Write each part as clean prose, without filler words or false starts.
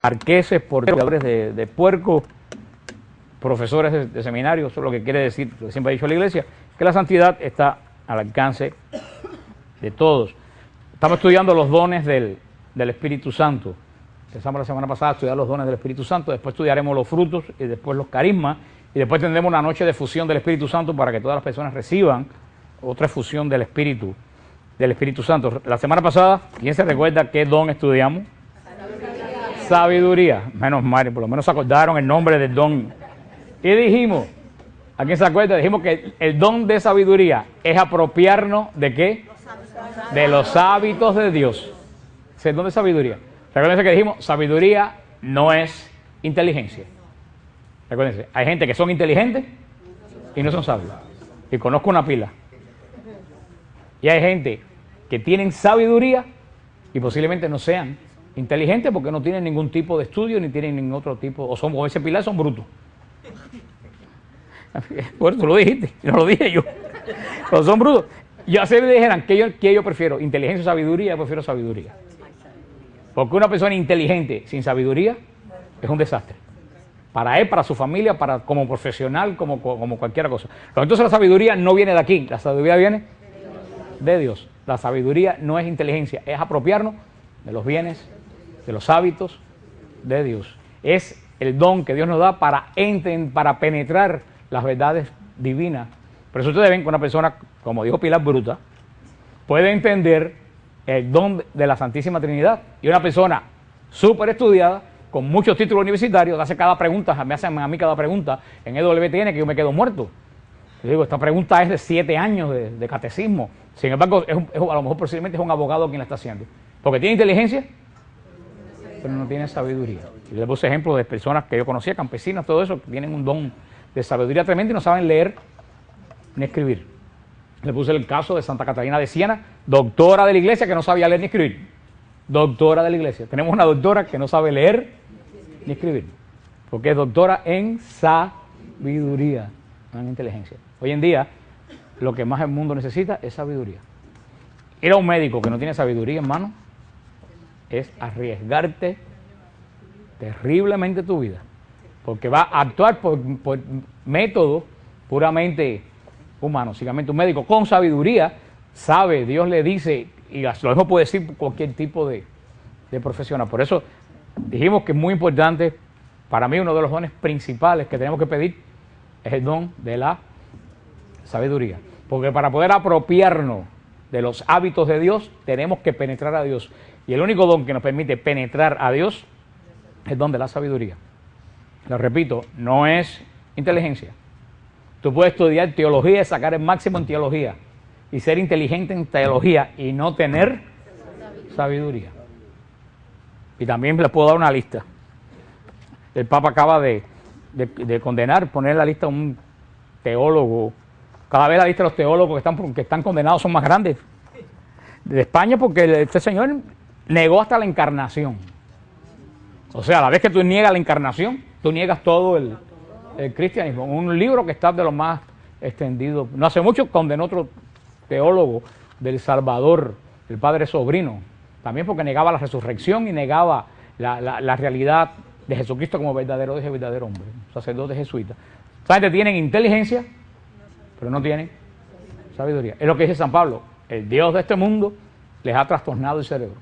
marqueses, portadores de puerco, profesores de seminario. Eso es lo que quiere decir, lo que siempre ha dicho la Iglesia, que la santidad está al alcance de todos. Estamos estudiando los dones del Espíritu Santo. Empezamos la semana pasada a estudiar los dones del Espíritu Santo, después estudiaremos los frutos y después los carismas, y después tendremos una noche de fusión del Espíritu Santo para que todas las personas reciban otra fusión del Espíritu Santo. La semana pasada, ¿quién se recuerda qué don estudiamos? Sabiduría. Menos mal, por lo menos se acordaron el nombre del don. Y dijimos, ¿a quién se acuerda? Dijimos que el don de sabiduría es apropiarnos ¿de qué? De los hábitos de Dios. Es el don de sabiduría. Recuérdense que dijimos, sabiduría no es inteligencia. Recuérdense, hay gente que son inteligentes y no son sabios. Y conozco una pila. Y hay gente que tienen sabiduría y posiblemente no sean inteligentes porque no tienen ningún tipo de estudio ni tienen ningún otro tipo, o son como ese pilar, son brutos. Bueno, tú lo dijiste, no lo dije yo. Pero son brutos. Ya se me dijeran que yo prefiero inteligencia o sabiduría, yo prefiero sabiduría. Porque una persona inteligente sin sabiduría es un desastre. Para él, para su familia, como profesional, como cualquier cosa. Pero entonces la sabiduría no viene de aquí, la sabiduría viene de Dios. La sabiduría no es inteligencia, es apropiarnos de los bienes, de los hábitos de Dios. Es el don que Dios nos da para penetrar las verdades divinas. Por eso ustedes ven que una persona, como dijo Pilar, bruta, puede entender el don de la Santísima Trinidad. Y una persona súper estudiada, con muchos títulos universitarios, me hacen a mí cada pregunta en EWTN que yo me quedo muerto. Yo digo, esta pregunta es de 7 años de catecismo. Sin embargo, a lo mejor posiblemente es un abogado quien la está haciendo. Porque tiene inteligencia, pero no tiene sabiduría. Y le puse ejemplos de personas que yo conocía, campesinas, todo eso, que tienen un don de sabiduría tremendo y no saben leer ni escribir. Le puse el caso de Santa Catalina de Siena, doctora de la iglesia que no sabía leer ni escribir. Doctora de la iglesia. Tenemos una doctora que no sabe leer ni escribir, porque es doctora en sabiduría, no en inteligencia. Hoy en día, lo que más el mundo necesita es sabiduría. Ir a un médico que no tiene sabiduría, hermano, es arriesgarte terriblemente tu vida, porque va a actuar por métodos puramente humanos. Básicamente un médico con sabiduría sabe, Dios le dice, y lo mismo puede decir cualquier tipo de profesional. Por eso dijimos que es muy importante, para mí uno de los dones principales que tenemos que pedir es el don de la sabiduría, porque para poder apropiarnos de los hábitos de Dios tenemos que penetrar a Dios, y el único don que nos permite penetrar a Dios es el don de la sabiduría. Lo repito, no es inteligencia. Tú puedes estudiar teología y sacar el máximo en teología y ser inteligente en teología y no tener sabiduría. Y también les puedo dar una lista. El Papa acaba de condenar, poner en la lista un teólogo. Cada vez la lista de los teólogos que están condenados son más grandes. De España, porque este señor negó hasta la encarnación. O sea, a la vez que tú niegas la encarnación, tú niegas todo el cristianismo. Un libro que está de los más extendidos. No hace mucho condenó otro teólogo del Salvador, el padre Sobrino, también porque negaba la resurrección y negaba la realidad de Jesucristo como verdadero Dios y verdadero hombre, sacerdote jesuita. Esa gente tienen inteligencia, pero no tienen sabiduría. Es lo que dice San Pablo, el Dios de este mundo les ha trastornado el cerebro.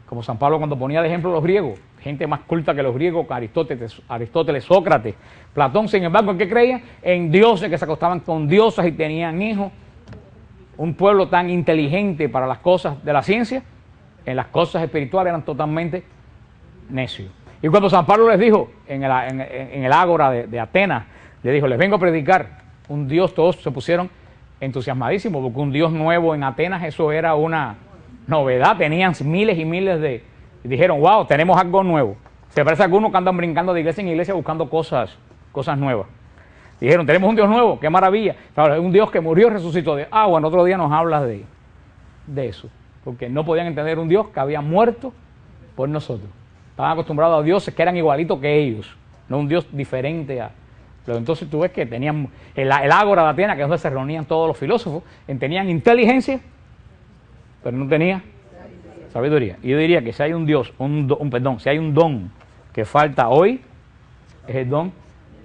Como San Pablo cuando ponía de ejemplo a los griegos, gente más culta que los griegos, Aristóteles, Sócrates, Platón, sin embargo, ¿en qué creían? En dioses que se acostaban con diosas y tenían hijos. Un pueblo tan inteligente para las cosas de la ciencia, en las cosas espirituales eran totalmente necios. Y cuando San Pablo les dijo, en el ágora de Atenas, les dijo, les vengo a predicar un Dios, todos se pusieron entusiasmadísimos, porque un Dios nuevo en Atenas, eso era una novedad, tenían miles y miles y dijeron, wow, tenemos algo nuevo. Se parece a algunos que andan brincando de iglesia en iglesia buscando cosas nuevas. Dijeron, tenemos un Dios nuevo, qué maravilla. Claro, un Dios que murió y resucitó. Bueno, otro día nos hablas de eso. Porque no podían entender un Dios que había muerto por nosotros. Estaban acostumbrados a dioses que eran igualitos que ellos, no un Dios diferente a... Pero entonces tú ves que tenían el ágora de Atenas, que es donde se reunían todos los filósofos, tenían inteligencia, pero no tenía sabiduría. Y yo diría que si hay un Dios, si hay un don que falta hoy es el don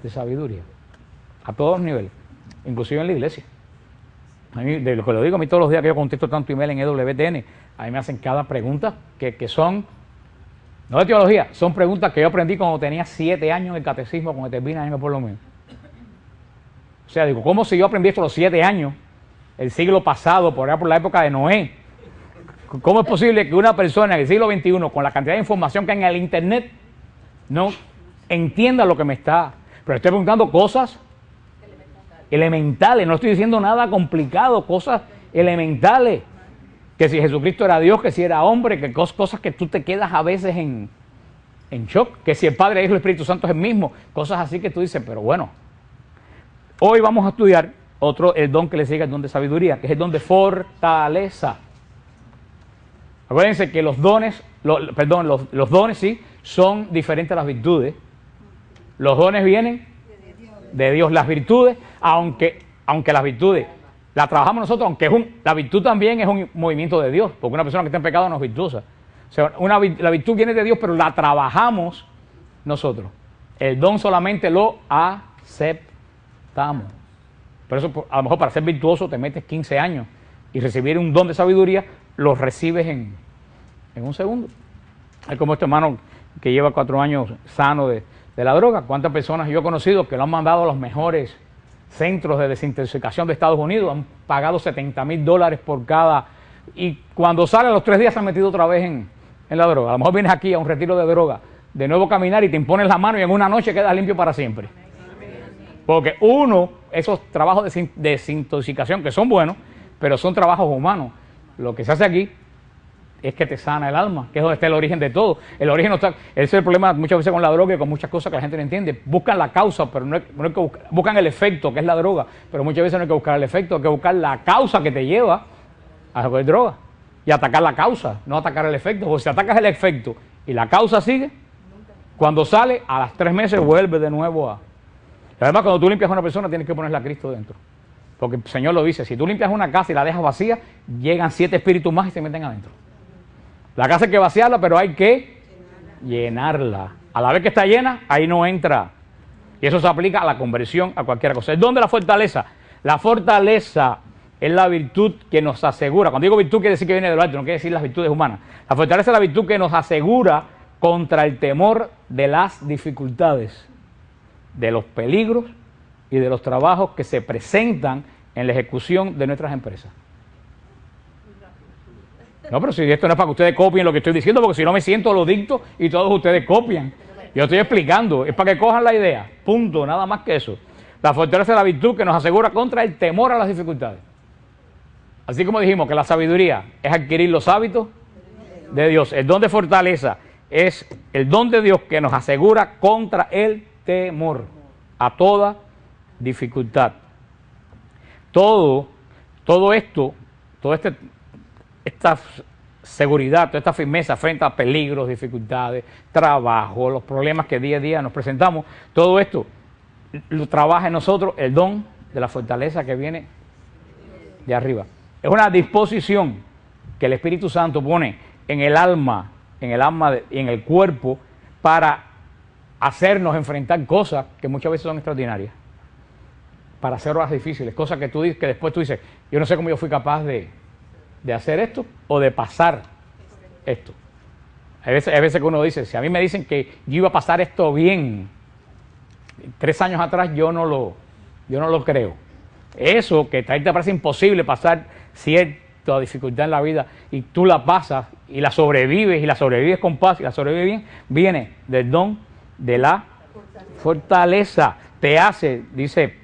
de sabiduría. A todos los niveles, inclusive en la iglesia. A mí, de lo que lo digo, a mí todos los días que yo contesto tanto email en EWTN, a mí me hacen cada pregunta que son, no de teología, son preguntas que yo aprendí cuando tenía 7 años en el catecismo con Etervina Años por lo menos. O sea, digo, ¿cómo si yo aprendí esto a los 7 años, el siglo pasado, por allá por la época de Noé? ¿Cómo es posible que una persona en el siglo XXI, con la cantidad de información que hay en el internet, no entienda lo que me está? Pero estoy preguntando cosas elementales, no estoy diciendo nada complicado, cosas elementales. Que si Jesucristo era Dios, que si era hombre, que cosas que tú te quedas a veces en shock, que si el Padre, el Hijo y el Espíritu Santo es el mismo, cosas así que tú dices, pero bueno. Hoy vamos a estudiar el don que le sigue, el don de sabiduría, que es el don de fortaleza. Acuérdense que los dones, los dones sí, son diferentes a las virtudes. Los dones vienen de Dios. Las virtudes, aunque las virtudes las trabajamos nosotros, aunque la virtud también es un movimiento de Dios, porque una persona que está en pecado no es virtuosa. O sea, la virtud viene de Dios, pero la trabajamos nosotros. El don solamente lo aceptamos. Por eso, a lo mejor para ser virtuoso te metes 15 años y recibir un don de sabiduría lo recibes en un segundo. Es como este hermano que lleva 4 años sano de la droga. ¿Cuántas personas yo he conocido que lo han mandado a los mejores centros de desintoxicación de Estados Unidos? Han pagado $70,000 por cada... Y cuando sale a los 3 días se han metido otra vez en la droga. A lo mejor vienes aquí a un retiro de droga, de nuevo caminar y te impones la mano y en una noche quedas limpio para siempre. Porque esos trabajos de desintoxicación que son buenos, pero son trabajos humanos. Lo que se hace aquí es que te sana el alma, que es donde está el origen de todo. El origen no está... Ese es el problema muchas veces con la droga y con muchas cosas que la gente no entiende. Buscan la causa, pero no hay que buscan el efecto, que es la droga. Pero muchas veces no hay que buscar el efecto, hay que buscar la causa que te lleva a coger droga. Y atacar la causa, no atacar el efecto. Porque si atacas el efecto y la causa sigue, cuando sale, a las 3 meses vuelve de nuevo a... Además, cuando tú limpias a una persona, tienes que ponerle a Cristo dentro. Porque el Señor lo dice, si tú limpias una casa y la dejas vacía, llegan 7 espíritus más y se meten adentro. La casa hay que vaciarla, pero hay que llenarla. A la vez que está llena, ahí no entra. Y eso se aplica a la conversión, a cualquier cosa. ¿Es dónde la fortaleza? La fortaleza es la virtud que nos asegura. Cuando digo virtud, quiere decir que viene de lo alto, no quiere decir las virtudes humanas. La fortaleza es la virtud que nos asegura contra el temor de las dificultades, de los peligros y de los trabajos que se presentan en la ejecución de nuestras empresas. No, pero si esto no es para que ustedes copien lo que estoy diciendo, porque si no me siento lo dicto y todos ustedes copian. Yo estoy explicando, es para que cojan la idea, punto, nada más que eso. La fortaleza es la virtud que nos asegura contra el temor a las dificultades. Así como dijimos que la sabiduría es adquirir los hábitos de Dios. El don de fortaleza es el don de Dios que nos asegura contra el temor a toda dificultad. Todo esto, esta seguridad, toda esta firmeza frente a peligros, dificultades, trabajo, los problemas que día a día nos presentamos, todo esto lo trabaja en nosotros el don de la fortaleza que viene de arriba. Es una disposición que el Espíritu Santo pone en el alma y en el cuerpo para hacernos enfrentar cosas que muchas veces son extraordinarias, para hacer horas difíciles, cosas que después tú dices, yo no sé cómo yo fui capaz de hacer esto o de pasar esto. Hay veces que uno dice, si a mí me dicen que yo iba a pasar esto bien 3 años atrás, yo no lo creo. Eso que a ti te parece imposible pasar cierta dificultad en la vida y tú la pasas y la sobrevives con paz y la sobrevives bien, viene del don de la fortaleza. Te hace, dice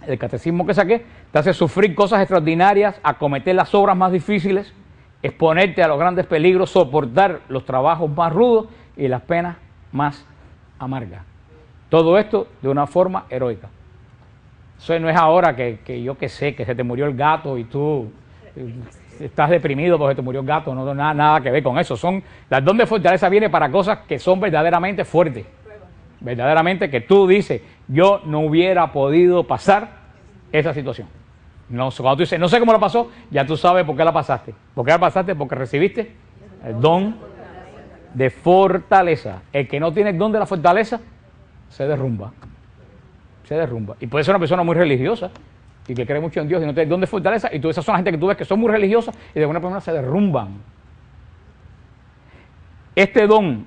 el catecismo que saqué, te hace sufrir cosas extraordinarias, acometer las obras más difíciles, exponerte a los grandes peligros, soportar los trabajos más rudos y las penas más amargas. Todo esto de una forma heroica. Eso no es ahora que yo que sé, que se te murió el gato y tú estás deprimido porque te murió el gato, no nada que ver con eso. El don de fortaleza viene para cosas que son verdaderamente fuertes. Verdaderamente que tú dices, yo no hubiera podido pasar esa situación. No, cuando tú dices, no sé cómo la pasó, ya tú sabes por qué la pasaste. ¿Por qué la pasaste? Porque recibiste el don de fortaleza. El que no tiene el don de la fortaleza se derrumba. Se derrumba. Y puede ser una persona muy religiosa y que cree mucho en Dios y no tiene el don de fortaleza. Y tú, esas son las gente que tú ves que son muy religiosas y de alguna manera se derrumban. Este don,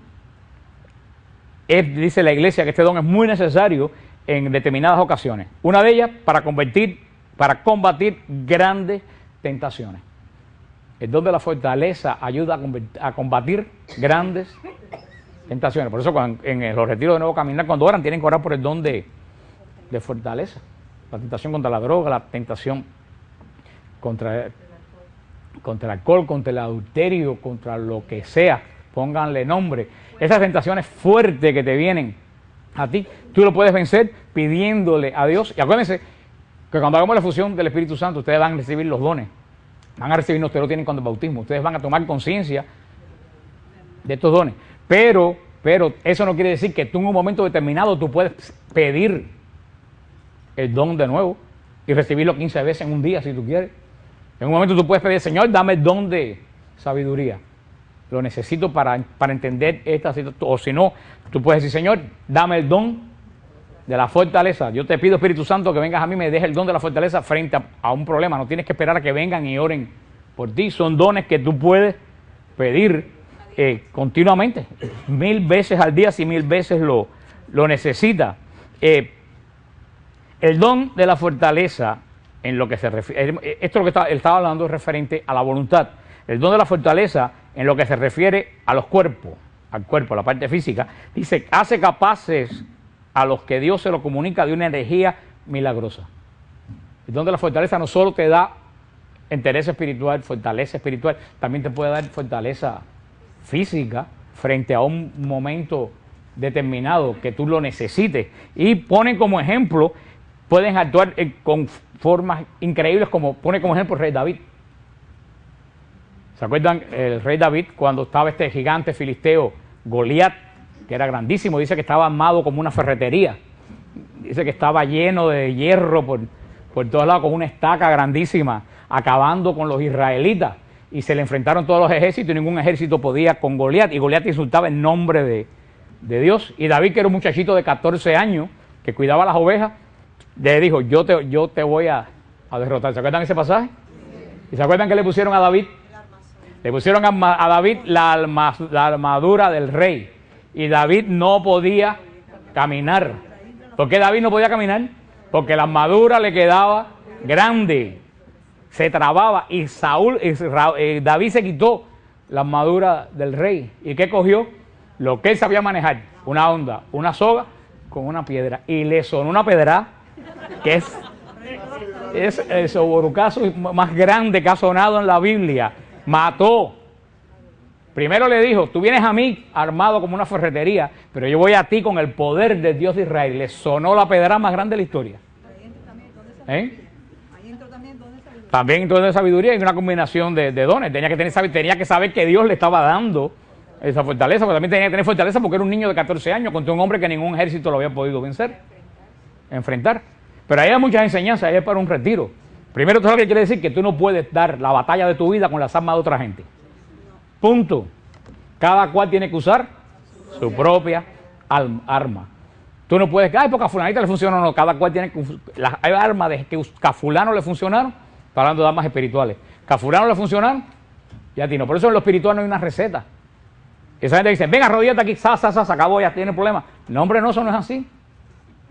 dice la iglesia que este don es muy necesario en determinadas ocasiones. Una de ellas para combatir grandes tentaciones. El don de la fortaleza ayuda a combatir grandes tentaciones. Por eso en los retiros de Nuevo Caminar, cuando oran, tienen que orar por el don de fortaleza. La tentación contra la droga, la tentación contra el alcohol, contra el adulterio, contra lo que sea. Pónganle nombre. Esas tentaciones fuertes que te vienen a ti, tú lo puedes vencer pidiéndole a Dios. Y acuérdense que cuando hagamos la fusión del Espíritu Santo, ustedes van a recibir los dones. Van a recibir, ustedes lo tienen con el bautismo. Ustedes van a tomar conciencia de estos dones. Pero eso no quiere decir que tú en un momento determinado tú puedes pedir el don de nuevo y recibirlo 15 veces en un día si tú quieres. En un momento tú puedes pedir, Señor, dame el don de sabiduría. Lo necesito para entender esta situación. O si no, tú puedes decir, Señor, dame el don de la fortaleza. Yo te pido, Espíritu Santo, que vengas a mí y me dejes el don de la fortaleza frente a un problema. No tienes que esperar a que vengan y oren por ti. Son dones que tú puedes pedir continuamente, 1000 veces al día, si 1000 veces lo necesitas. El don de la fortaleza, en lo que se refiere, esto es lo que él estaba hablando es referente a la voluntad. El don de la fortaleza, en lo que se refiere a los cuerpos, al cuerpo, a la parte física, dice, hace capaces a los que Dios se lo comunica de una energía milagrosa. El don de la fortaleza no solo te da entereza espiritual, fortaleza espiritual, también te puede dar fortaleza física frente a un momento determinado que tú lo necesites. Y ponen como ejemplo, pueden actuar con formas increíbles, como pone como ejemplo el rey David. ¿Se acuerdan? El rey David, cuando estaba este gigante filisteo, Goliat, que era grandísimo, dice que estaba armado como una ferretería. Dice que estaba lleno de hierro por todos lados, con una estaca grandísima, acabando con los israelitas. Y se le enfrentaron todos los ejércitos y ningún ejército podía con Goliat. Y Goliat insultaba el nombre de Dios. Y David, que era un muchachito de 14 años, que cuidaba las ovejas, le dijo, yo te voy a derrotar. ¿Se acuerdan ese pasaje? ¿Y se acuerdan que le pusieron a David? Le pusieron a David la armadura del rey. Y David no podía caminar. ¿Por qué David no podía caminar? Porque la armadura le quedaba grande. Se trababa. Y David se quitó la armadura del rey. ¿Y qué cogió? Lo que él sabía manejar. Una onda, una soga con una piedra. Y le sonó una pedra que es el soborucazo más grande que ha sonado en la Biblia. Mató. Primero le dijo, tú vienes a mí armado como una ferretería, pero yo voy a ti con el poder del Dios de Israel. Le sonó la pedra más grande de la historia. También entró de sabiduría y una combinación de dones. Tenía que saber que Dios le estaba dando esa fortaleza, pero también tenía que tener fortaleza porque era un niño de 14 años contra un hombre que ningún ejército lo había podido enfrentar. Pero ahí hay muchas enseñanzas, ahí es para un retiro. Primero, ¿tú sabes qué quiere decir? Que tú no puedes dar la batalla de tu vida con las armas de otra gente. Punto. Cada cual tiene que usar su propia arma. Tú no puedes, porque a fulanita le funcionó, no. Cada cual tiene que... Hay armas que a fulano le funcionaron, está hablando de armas espirituales. Que a fulano le funcionaron, y a ti no. Por eso en lo espiritual no hay una receta. Esa gente dice, venga, arrodíllate aquí, se acabó, ya tiene problemas. No, hombre, no, eso no es así.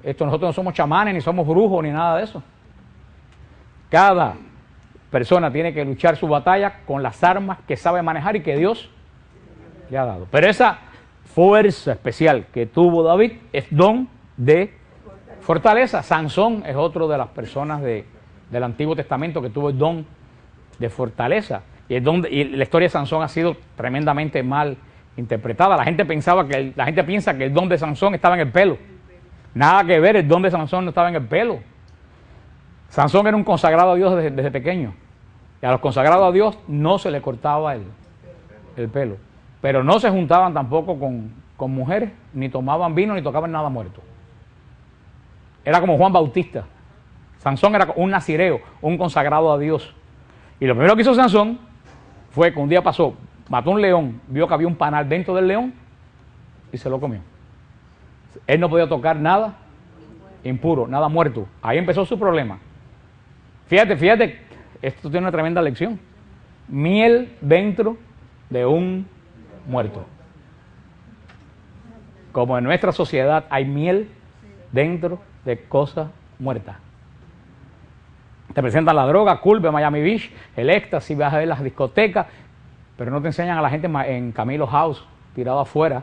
Nosotros no somos chamanes, ni somos brujos, ni nada de eso. Cada persona tiene que luchar su batalla con las armas que sabe manejar y que Dios le ha dado. Pero esa fuerza especial que tuvo David es don de fortaleza. Sansón es otro de las personas del Antiguo Testamento que tuvo el don de fortaleza. Y la historia de Sansón ha sido tremendamente mal interpretada. La gente piensa que el don de Sansón estaba en el pelo. Nada que ver, el don de Sansón no estaba en el pelo. Sansón era un consagrado a Dios desde pequeño. Y a los consagrados a Dios no se le cortaba el pelo. Pero no se juntaban tampoco con mujeres, ni tomaban vino, ni tocaban nada muerto. Era como Juan Bautista. Sansón era un nazireo, un consagrado a Dios. Y lo primero que hizo Sansón fue que un día pasó mató un león, vio que había un panal dentro del león y se lo comió. Él no podía tocar nada impuro, nada muerto. Ahí empezó su problema. Fíjate, esto tiene una tremenda lección. Miel dentro de un muerto. Como en nuestra sociedad hay miel dentro de cosas muertas. Te presentan la droga, Culver, Miami Beach, el éxtasis, vas a ver las discotecas, pero no te enseñan a la gente en Camilo House, tirado afuera,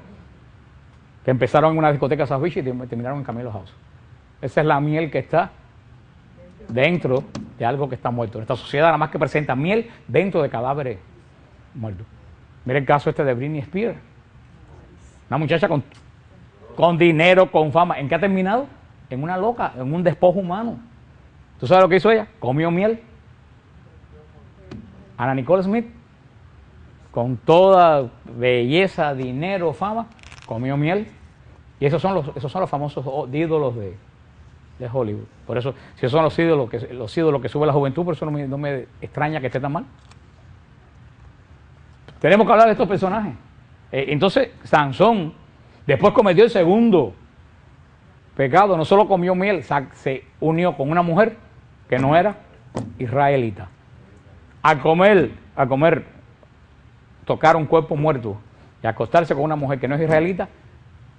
que empezaron en una discoteca South Beach y terminaron en Camilo House. Esa es la miel que está dentro de algo que está muerto. Esta sociedad nada más que presenta miel dentro de cadáveres muertos. Mira el caso este de Britney Spears. Una muchacha con dinero, con fama. ¿En qué ha terminado? En una loca, en un despojo humano. ¿Tú sabes lo que hizo ella? Comió miel. Anna Nicole Smith, con toda belleza, dinero, fama, comió miel. Y esos son los famosos ídolos de Hollywood. Por eso, si esos son los ídolos que sube la juventud, por eso no me extraña que esté tan mal. Tenemos que hablar de estos personajes. Entonces, Sansón, después cometió el segundo pecado. No solo comió miel, se unió con una mujer que no era israelita. A comer, tocar un cuerpo muerto y acostarse con una mujer que no es israelita,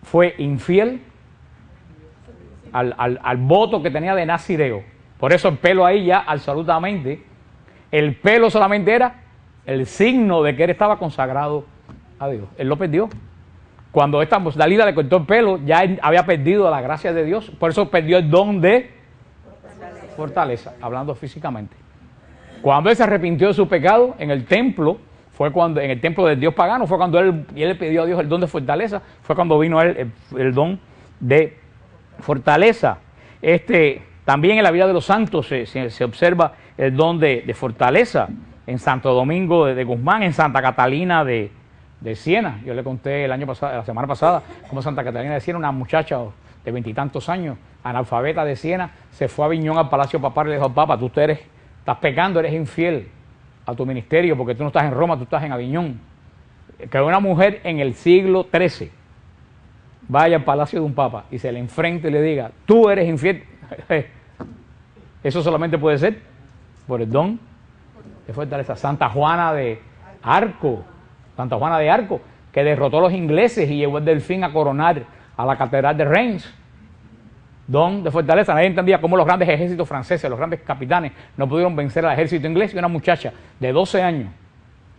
fue infiel al voto que tenía de nazireo. Por eso el pelo ahí ya absolutamente, el pelo solamente era el signo de que él estaba consagrado a Dios. Él lo perdió. Cuando esta Dalila le cortó el pelo, ya él había perdido la gracia de Dios. Por eso perdió el don de fortaleza, hablando físicamente. Cuando él se arrepintió de su pecado en el templo, en el templo del Dios pagano, fue cuando él le pidió a Dios el don de fortaleza, fue cuando vino a él el don de fortaleza. También en la vida de los santos se observa el don de fortaleza. En Santo Domingo de Guzmán, en Santa Catalina de Siena. Yo le conté la semana pasada, cómo Santa Catalina de Siena, una muchacha de 20 y tantos años, analfabeta de Siena, se fue a Aviñón al Palacio Papal y le dijo: Papa, tú estás pecando, eres infiel a tu ministerio, porque tú no estás en Roma, tú estás en Aviñón. Que una mujer en el siglo XIII vaya al palacio de un papa y se le enfrente y le diga: tú eres infiel. Eso solamente puede ser por el don de fortaleza. Santa Juana de Arco, que derrotó a los ingleses y llevó el delfín a coronar a la catedral de Reims. Don de fortaleza. Nadie entendía cómo los grandes ejércitos franceses, los grandes capitanes, no pudieron vencer al ejército inglés, y una muchacha de 12 años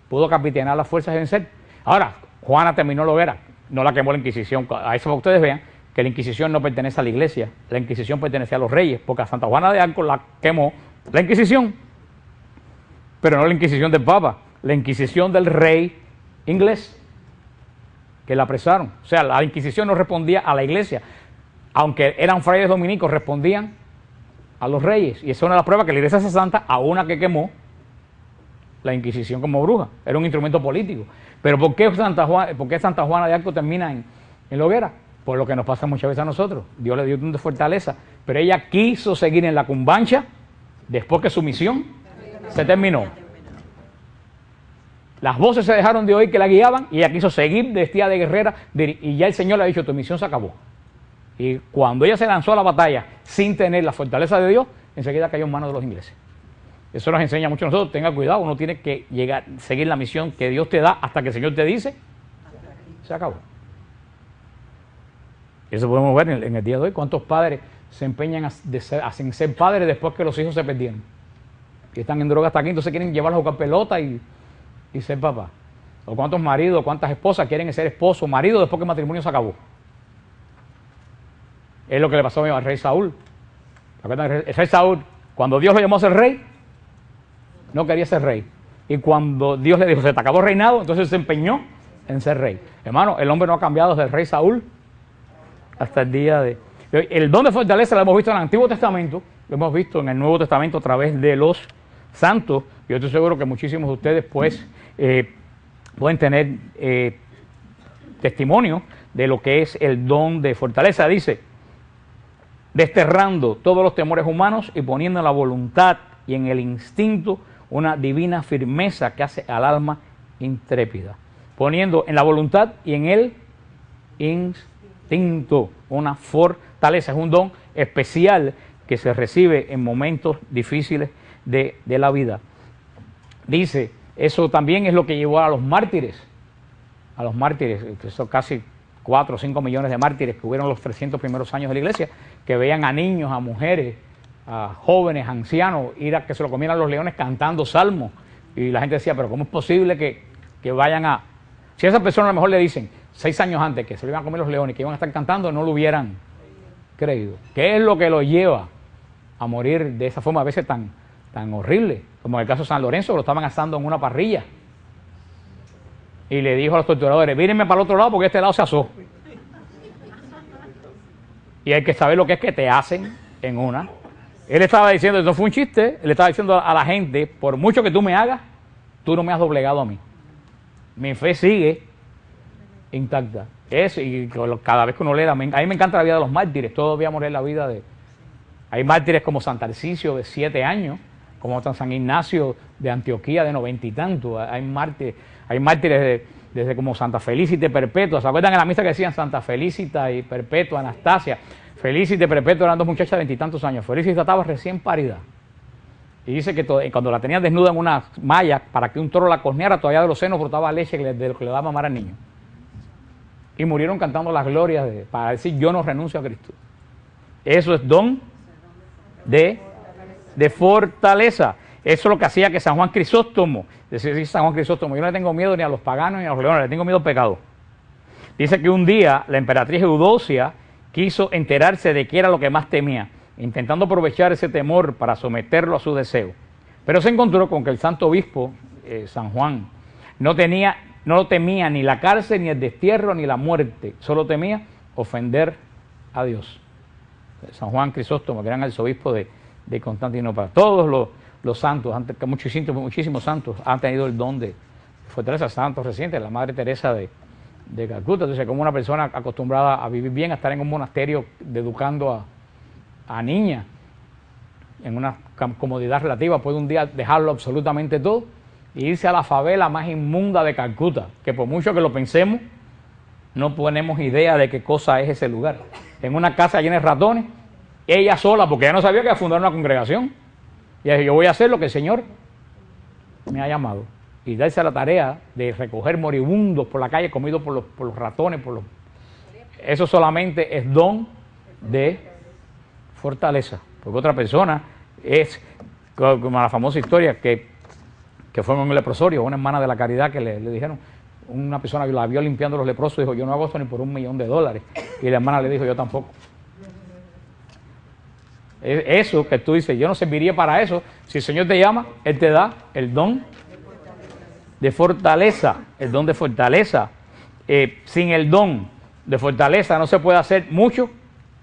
pudo capitanear las fuerzas de vencer. Ahora, Juana terminó la hoguera, no la quemó la Inquisición. A eso ustedes vean que la Inquisición no pertenece a la iglesia, la Inquisición pertenece a los reyes, porque a Santa Juana de Arco la quemó la Inquisición, pero no la Inquisición del Papa, la Inquisición del rey inglés, que la apresaron. O sea, la Inquisición no respondía a la iglesia, aunque eran frailes dominicos, respondían a los reyes. Y esa es una de las pruebas que la iglesia se santa a una que quemó la Inquisición como bruja. Era un instrumento político. Pero ¿por qué Santa Juana de Arco termina en la hoguera? Por lo que nos pasa muchas veces a nosotros. Dios le dio un don de fortaleza, pero ella quiso seguir en la cumbancha después que su misión se terminó. Las voces se dejaron de oír que la guiaban y ella quiso seguir vestida de guerrera, y ya el Señor le ha dicho: tu misión se acabó. Y cuando ella se lanzó a la batalla sin tener la fortaleza de Dios, enseguida cayó en manos de los ingleses. Eso nos enseña mucho a nosotros: tenga cuidado, uno tiene que seguir la misión que Dios te da hasta que el Señor te dice: se acabó. Eso podemos ver en el día de hoy. ¿Cuántos padres se empeñan a ser padres después que los hijos se perdieron? Que están en droga hasta aquí, entonces quieren llevarlos a jugar pelota y ser papá. O cuántos maridos, cuántas esposas quieren ser esposo o marido después que el matrimonio se acabó. Es lo que le pasó al rey Saúl. El rey Saúl, cuando Dios lo llamó a ser rey, no quería ser rey. Y cuando Dios le dijo: se te acabó el reinado, entonces se empeñó en ser rey. Hermano, el hombre no ha cambiado desde el rey Saúl hasta el día de hoy. El don de fortaleza lo hemos visto en el Antiguo Testamento, lo hemos visto en el Nuevo Testamento a través de los santos. Yo estoy seguro que muchísimos de ustedes pueden tener testimonio de lo que es el don de fortaleza. Dice: desterrando todos los temores humanos y poniendo en la voluntad y en el instinto una divina firmeza que hace al alma intrépida, poniendo en la voluntad y en el instinto una fortaleza. Es un don especial que se recibe en momentos difíciles de la vida. Dice, eso también es lo que llevó a los mártires, que son casi 4 o 5 millones de mártires que hubieron los 300 primeros años de la iglesia, que veían a niños, a mujeres, a jóvenes, ancianos, ir a que se lo comieran los leones cantando salmos. Y la gente decía, pero ¿cómo es posible que vayan a...? Si a esa persona a lo mejor le dicen 6 años antes que se lo iban a comer los leones, que iban a estar cantando, no lo hubieran creído. ¿Qué es lo que lo lleva a morir de esa forma a veces tan horrible? Como en el caso de San Lorenzo, que lo estaban asando en una parrilla. Y le dijo a los torturadores, vírenme para el otro lado porque este lado se asó. Y hay que saber lo que es que te hacen en una. Él estaba diciendo, eso fue un chiste, él estaba diciendo a la gente, por mucho que tú me hagas, tú no me has doblegado a mí. Mi fe sigue intacta. Y cada vez que uno lee, a mí me encanta la vida de los mártires, todos debíamos leer la vida de... Hay mártires como San Tarcisio de 7 años, como San Ignacio de Antioquía de 90 y tantos. Hay mártires desde como Santa Felicita Perpetua. ¿Se acuerdan en la misa que decían Santa Felicita y Perpetua, Anastasia? Felicita y Perpetua eran 2 muchachas de 20 y tantos años. Felicita estaba recién parida. Y dice que cuando la tenían desnuda en una malla para que un toro la corneara, todavía de los senos brotaba leche de lo que le daba a mamar al niño. Y murieron cantando las glorias para decir, yo no renuncio a Cristo. Eso es don de fortaleza. Eso es lo que hacía que San Juan Crisóstomo, decía San Juan Crisóstomo, yo no le tengo miedo ni a los paganos ni a los leones, le tengo miedo al pecado. Dice que un día la emperatriz Eudocia quiso enterarse de qué era lo que más temía, intentando aprovechar ese temor para someterlo a su deseo. Pero se encontró con que el santo obispo, San Juan, no lo temía ni la cárcel, ni el destierro, ni la muerte, solo temía ofender a Dios. San Juan Crisóstomo, que era el arzobispo de Constantinopla. Todos los santos, muchísimos santos han tenido el don de fortaleza. Santos recientes, la Madre Teresa de Calcuta. Entonces, como una persona acostumbrada a vivir bien, a estar en un monasterio educando a niñas, en una comodidad relativa, puede un día dejarlo absolutamente todo y irse a la favela más inmunda de Calcuta, que por mucho que lo pensemos, no tenemos idea de qué cosa es ese lugar. En una casa llena de ratones, ella sola, porque ella no sabía que iba a fundar una congregación. Y yo voy a hacer lo que el Señor me ha llamado. Y darse a la tarea de recoger moribundos por la calle, comidos por los ratones. Eso solamente es don de fortaleza. Porque otra persona es, como la famosa historia, que fue en un leprosorio, una hermana de la caridad que le dijeron, una persona la vio limpiando los leprosos y dijo, yo no hago esto ni por $1.000.000. Y la hermana le dijo, yo tampoco. Eso que tú dices, yo no serviría para eso. Si el Señor te llama, Él te da el don de fortaleza. El don de fortaleza. Sin el don de fortaleza no se puede hacer mucho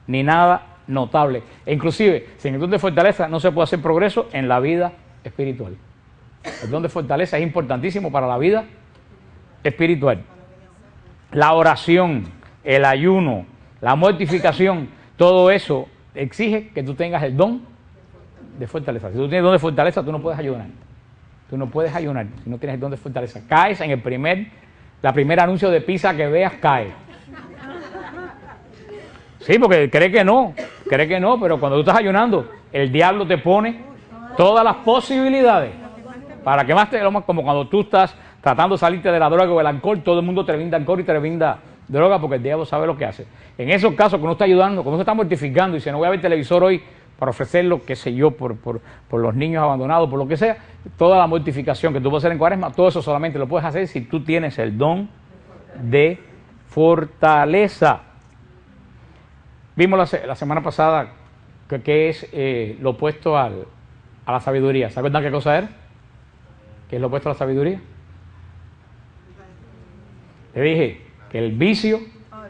ni nada notable. E inclusive, sin el don de fortaleza no se puede hacer progreso en la vida espiritual. El don de fortaleza es importantísimo para la vida espiritual. La oración, el ayuno, la mortificación, todo eso exige que tú tengas el don de fortaleza. Si tú tienes el don de fortaleza, tú no puedes ayunar. Tú no puedes ayunar si no tienes el don de fortaleza. Caes en la primer anuncio de pizza que veas, cae. Sí, porque cree que no, pero cuando tú estás ayunando, el diablo te pone todas las posibilidades para que más como cuando tú estás tratando de salirte de la droga o el alcohol, todo el mundo te brinda alcohol y te brinda droga porque el diablo sabe lo que hace. En esos casos, cuando uno está ayudando, cuando uno está mortificando y dice, no voy a ver televisor hoy para ofrecerlo, qué sé yo, por los niños abandonados, por lo que sea, toda la mortificación que tú puedes hacer en Cuaresma, todo eso solamente lo puedes hacer si tú tienes el don de fortaleza. Vimos la semana pasada que es lo opuesto a la sabiduría. ¿Se acuerdan qué cosa era? ¿Qué es lo opuesto a la sabiduría? Te dije que el vicio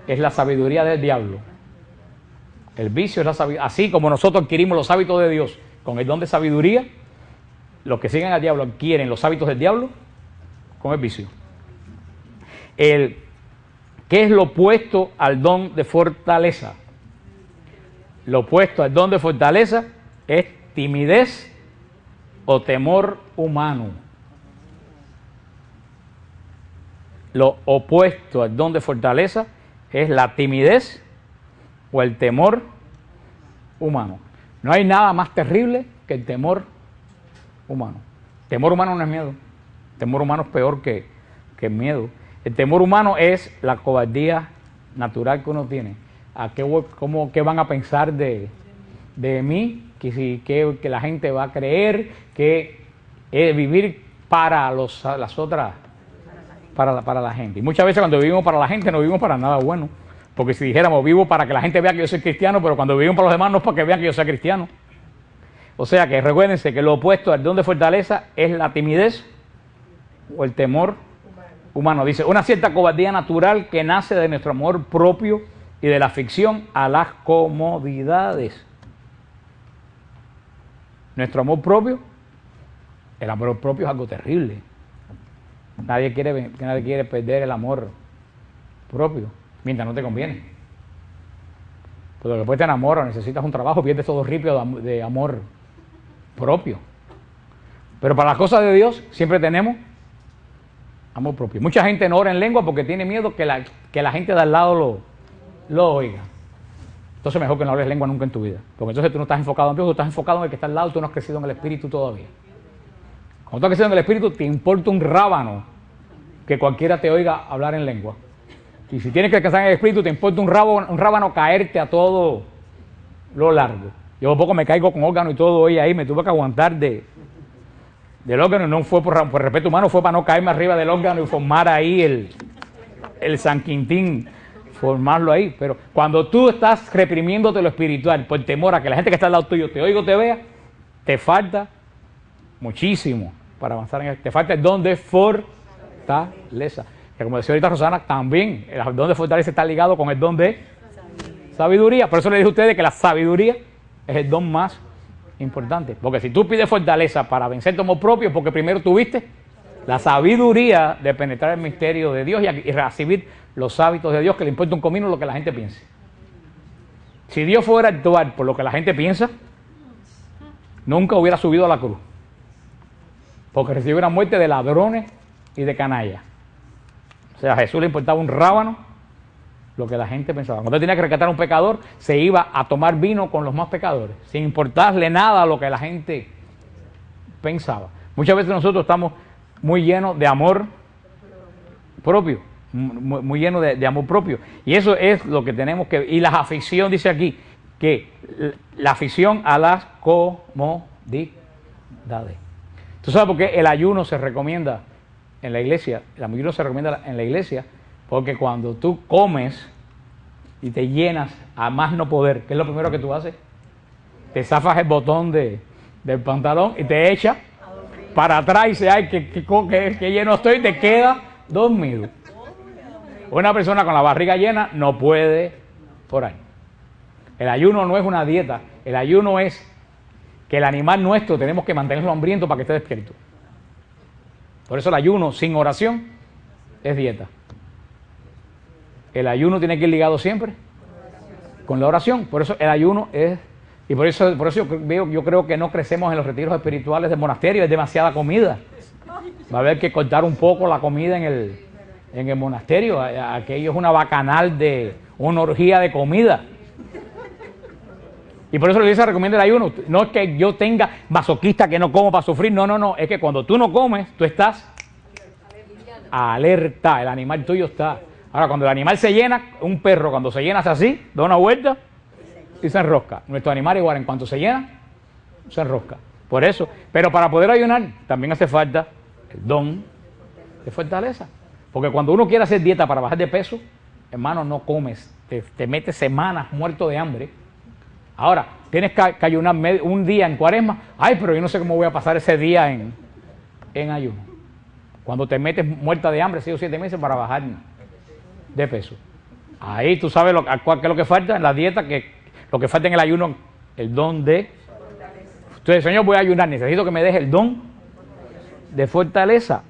es la sabiduría del diablo. El vicio es la sabiduría. Así como nosotros adquirimos los hábitos de Dios con el don de sabiduría, los que siguen al diablo adquieren los hábitos del diablo con el vicio. ¿Qué es lo opuesto al don de fortaleza? Lo opuesto al don de fortaleza es timidez o temor humano. lo opuesto al don de fortaleza es la timidez o el temor humano. No hay nada más terrible que el temor humano. El temor humano no es miedo. El temor humano es peor que el miedo. El temor humano es la cobardía natural que uno tiene. ¿Qué van a pensar de mí? Que la gente va a creer que vivir para las otras, para la gente. Y muchas veces cuando vivimos para la gente no vivimos para nada bueno. Porque si dijéramos vivo para que la gente vea que yo soy cristiano, pero cuando vivimos para los demás no es para que vean que yo sea cristiano. O sea que recuérdense que lo opuesto al don de fortaleza es la timidez o el temor humano. Dice, una cierta cobardía natural que nace de nuestro amor propio y de la afición a las comodidades. Nuestro amor propio, el amor propio es algo terrible. Nadie quiere perder el amor propio, mientras no te conviene. Porque después te enamoras, necesitas un trabajo, pierdes todo ripio de amor propio. Pero para las cosas de Dios siempre tenemos amor propio. Mucha gente no ora en lengua porque tiene miedo que la gente de al lado lo oiga. Entonces mejor que no hables lengua nunca en tu vida. Porque entonces tú no estás enfocado en Dios, tú estás enfocado en el que está al lado, tú no has crecido en el Espíritu todavía. Cuando tú has crecido en el Espíritu, te importa un rábano que cualquiera te oiga hablar en lengua. Y si tienes que alcanzar en el Espíritu, te importa un rábano caerte a todo lo largo. Yo poco me caigo con órgano y todo hoy ahí, me tuve que aguantar del órgano, y no fue por respeto humano, fue para no caerme arriba del órgano y formar ahí el San Quintín, formarlo ahí. Pero cuando tú estás reprimiéndote lo espiritual por temor a que la gente que está al lado tuyo te oiga o te vea, te falta muchísimo para avanzar en te falta el don de fortaleza. Que como decía ahorita Rosana, también el don de fortaleza está ligado con el don de sabiduría. Por eso le dije a ustedes que la sabiduría es el don más importante. Porque si tú pides fortaleza para vencer tu amor propio, porque primero tuviste la sabiduría de penetrar el misterio de Dios y recibir los hábitos de Dios, que le importa un comino lo que la gente piense. Si Dios fuera a actuar por lo que la gente piensa, nunca hubiera subido a la cruz. Porque recibió una muerte de ladrones y de canallas. O sea, a Jesús le importaba un rábano lo que la gente pensaba. Cuando él tenía que rescatar a un pecador, se iba a tomar vino con los más pecadores, sin importarle nada a lo que la gente pensaba. Muchas veces nosotros estamos muy llenos de amor propio, muy llenos de amor propio. Y eso es lo que tenemos que... Y la afición, dice aquí, que la afición a las comodidades. ¿Tú sabes por qué el ayuno se recomienda en la iglesia? El ayuno se recomienda en la iglesia porque cuando tú comes y te llenas a más no poder, ¿qué es lo primero que tú haces? Te zafas el botón del pantalón y te echas para atrás y dices, ay, que lleno estoy, y te quedas dormido. Una persona con la barriga llena no puede orar. El ayuno no es una dieta, el ayuno es que el animal nuestro tenemos que mantenerlo hambriento para que esté despierto. Por eso el ayuno sin oración es dieta. El ayuno tiene que ir ligado siempre con la oración. Por eso el ayuno es... Y por eso yo creo que no crecemos en los retiros espirituales del monasterio, es demasiada comida. Va a haber que cortar un poco la comida en el monasterio. Aquello es una bacanal una orgía de comida. Y por eso la iglesia recomienda el ayuno. No es que yo tenga masoquista que no como para sufrir, no. Es que cuando tú no comes, tú estás alerta, el animal tuyo está... Ahora, cuando el animal se llena, un perro cuando se llena hace así, da una vuelta y se enrosca. Nuestro animal igual, en cuanto se llena, se enrosca. Por eso, pero para poder ayunar también hace falta el don de fortaleza. Porque cuando uno quiere hacer dieta para bajar de peso, hermano, no comes, te metes semanas muerto de hambre. Ahora, tienes que ayunar un día en Cuaresma. Ay, pero yo no sé cómo voy a pasar ese día en ayuno. Cuando te metes muerta de hambre, 6 o 7 meses para bajar de peso. Ahí tú sabes qué es lo que falta en la dieta, que lo que falta en el ayuno, el don de... Entonces, Señor, voy a ayunar, necesito que me deje el don de fortaleza.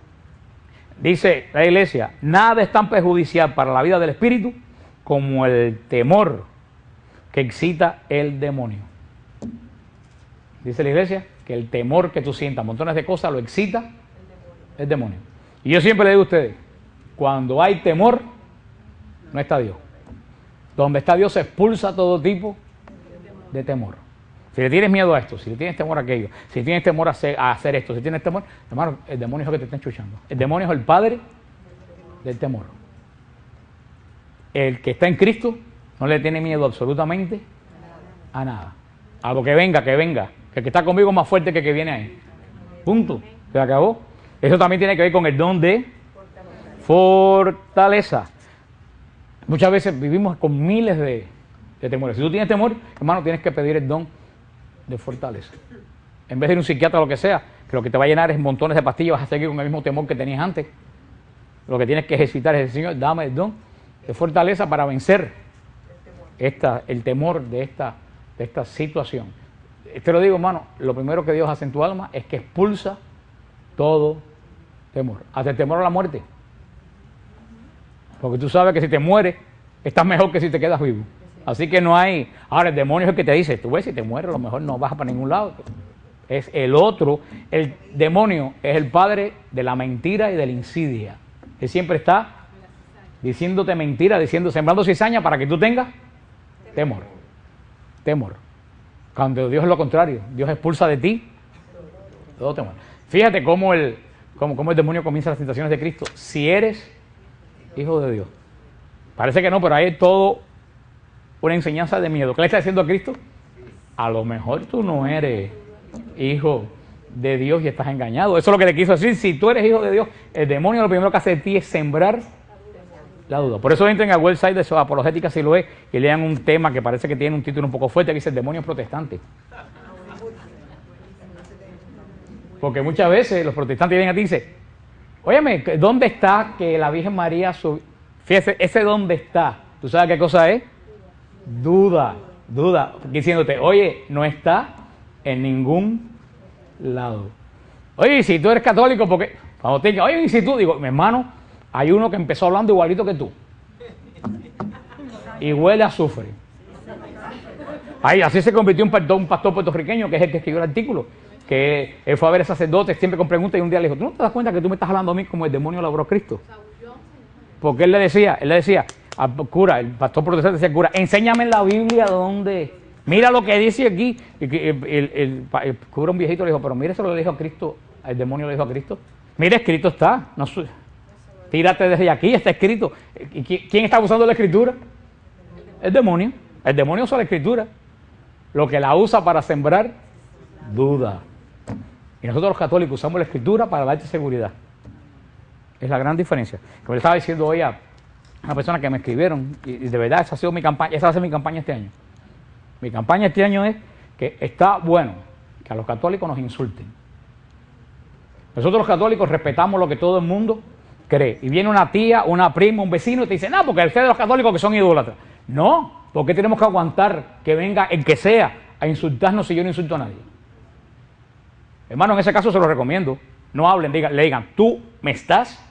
Dice la iglesia, nada es tan perjudicial para la vida del espíritu como el temor que excita el demonio. Dice la iglesia que el temor que tú sientas, montones de cosas, lo excita el demonio. Y yo siempre le digo a ustedes, Cuando hay temor, no está Dios. Donde está Dios se expulsa todo tipo de temor. Si le tienes miedo a esto, si le tienes temor a aquello, si tienes temor a hacer esto, si tienes temor, hermano, el demonio es el que te está enchuchando. El demonio es el padre del temor. El que está en Cristo no le tiene miedo absolutamente a nada. A lo que venga, que venga. Que el que está conmigo es más fuerte que el que viene ahí. Punto. Se acabó. Eso también tiene que ver con el don de fortaleza. Muchas veces vivimos con miles de temores. Si tú tienes temor, hermano, tienes que pedir el don de fortaleza. En vez de ir a un psiquiatra o lo que sea, que lo que te va a llenar es montones de pastillas, vas a seguir con el mismo temor que tenías antes. Lo que tienes que ejercitar es decir, Señor, dame el don de fortaleza para vencer el temor de esta situación. Te lo digo, hermano, lo primero que Dios hace en tu alma es que expulsa todo temor, hasta el temor a la muerte. Porque tú sabes que si te mueres, estás mejor que si te quedas vivo. Así que no hay... Ahora, el demonio es el que te dice, tú ves, si te mueres, a lo mejor no vas para ningún lado. Es el otro. El demonio es el padre de la mentira y de la insidia. Él siempre está diciéndote mentira, sembrando cizaña para que tú tengas temor. Temor. Cuando Dios es lo contrario. Dios expulsa de ti todo temor. Fíjate cómo el demonio comienza las tentaciones de Cristo. Si eres hijo de Dios. Parece que no, pero hay todo una enseñanza de miedo. ¿Qué le está diciendo a Cristo? A lo mejor tú no eres hijo de Dios y estás engañado. Eso es lo que le quiso decir. Si tú eres hijo de Dios, el demonio lo primero que hace de ti es sembrar la duda. Por eso entren al website de su apologética si lo es y lean un tema que parece que tiene un título un poco fuerte que dice el demonio protestante. Porque muchas veces los protestantes vienen a ti y dicen, óyeme, ¿dónde está que la Virgen María subió? Fíjese, ese dónde está, ¿tú sabes qué cosa es? Duda, diciéndote, oye, no está en ningún lado. Oye, si tú eres católico, porque cuando te digan, oye, y si tú, digo, mi hermano, hay uno que empezó hablando igualito que tú. Y huele a azufre. Ahí, así se convirtió un pastor puertorriqueño, que es el que escribió el artículo, que él fue a ver al sacerdote siempre con preguntas y un día le dijo, ¿tú no te das cuenta que tú me estás hablando a mí como el demonio labró a Cristo? Porque él le decía al cura, el pastor protestante decía al cura, enséñame en la Biblia dónde, mira lo que dice aquí. Y el cura, un viejito, le dijo, pero mira, eso lo dijo a Cristo, el demonio le dijo a Cristo, mira, escrito está, no, tírate desde aquí, está escrito. ¿Quién está usando la escritura? El demonio usa la escritura, lo que la usa para sembrar duda. Y nosotros los católicos usamos la escritura para darte seguridad. Es la gran diferencia. Como le estaba diciendo hoy a una persona que me escribieron, y de verdad esa ha sido mi campaña, esa va a ser mi campaña este año. Mi campaña este año es que está bueno que a los católicos nos insulten. Nosotros los católicos respetamos lo que todo el mundo cree. Y viene una tía, una prima, un vecino y te dice, no, porque ustedes los católicos que son idólatras. No, porque tenemos que aguantar que venga el que sea a insultarnos si yo no insulto a nadie. Hermano, en ese caso se lo recomiendo. No hablen, le digan, tú me estás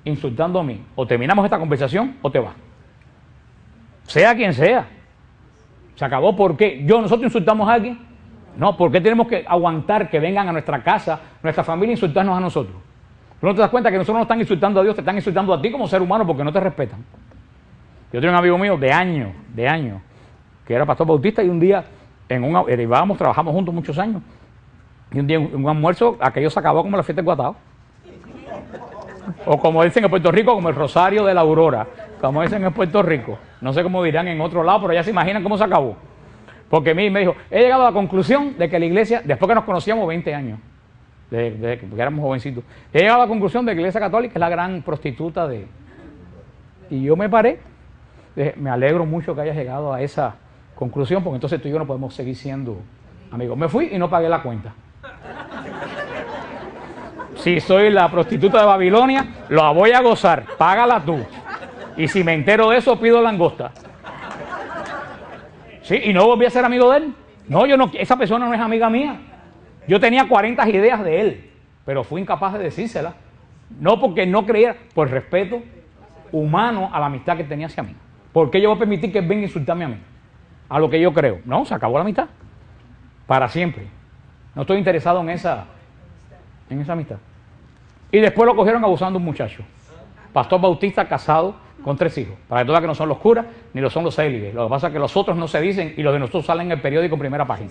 insultando a mí. O terminamos esta conversación o te vas. Sea quien sea. Se acabó. ¿Por qué? ¿Nosotros insultamos a alguien? No, ¿por qué tenemos que aguantar que vengan a nuestra casa, nuestra familia, a insultarnos a nosotros? ¿Tú no te das cuenta que nosotros no están insultando a Dios, te están insultando a ti como ser humano porque no te respetan? Yo tengo un amigo mío de años, que era pastor bautista y un día, trabajamos juntos muchos años, y un día en un almuerzo, aquello se acabó como la fiesta del Guatao. O como dicen en Puerto Rico, como el Rosario de la Aurora, como dicen en Puerto Rico. No sé cómo dirán en otro lado, pero ya se imaginan cómo se acabó. Porque a mí me dijo, he llegado a la conclusión de que la iglesia, después que nos conocíamos 20 años, porque éramos jovencitos, he llegado a la conclusión de que la iglesia católica es la gran prostituta de... Y yo me paré, dije, me alegro mucho que hayas llegado a esa conclusión, porque entonces tú y yo no podemos seguir siendo amigos. Me fui y no pagué la cuenta. Si soy la prostituta de Babilonia, la voy a gozar, págala tú. Y si me entero de eso, pido langosta. Sí, y no volví a ser amigo de él. No, esa persona no es amiga mía. Yo tenía 40 ideas de él, pero fui incapaz de decírselas. No porque no creyera, por respeto humano a la amistad que tenía hacia mí. ¿Por qué yo voy a permitir que él venga a insultarme a mí? A lo que yo creo. No, se acabó la amistad. Para siempre. No estoy interesado en esa amistad. Y después lo cogieron abusando de un muchacho. pastor bautista casado con 3 hijos. Para que tú veas que no son los curas ni lo son los célibes. Lo que pasa es que los otros no se dicen y los de nosotros salen en el periódico en primera página.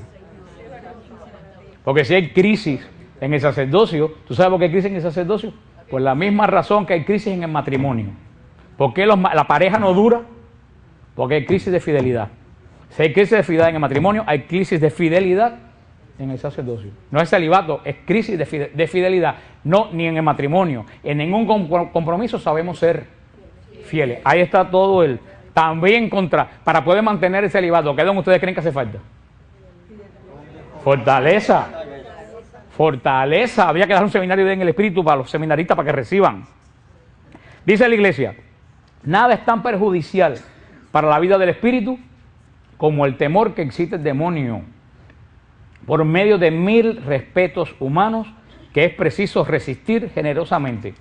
Porque si hay crisis en el sacerdocio, ¿tú sabes por qué hay crisis en el sacerdocio? Por la misma razón que hay crisis en el matrimonio. ¿Por qué la pareja no dura? Porque hay crisis de fidelidad. Si hay crisis de fidelidad en el matrimonio, hay crisis de fidelidad en el sacerdocio. No es celibato, es crisis de fidelidad. No, ni en el matrimonio. En ningún compromiso sabemos ser fieles. Ahí está todo el... También para poder mantener el celibato, ¿qué don ustedes creen que hace falta? Fortaleza. Fortaleza. Había que dar un seminario en el Espíritu para los seminaristas para que reciban. Dice la iglesia, nada es tan perjudicial para la vida del Espíritu como el temor que excita el demonio por medio de 1000 respetos humanos que es preciso resistir generosamente.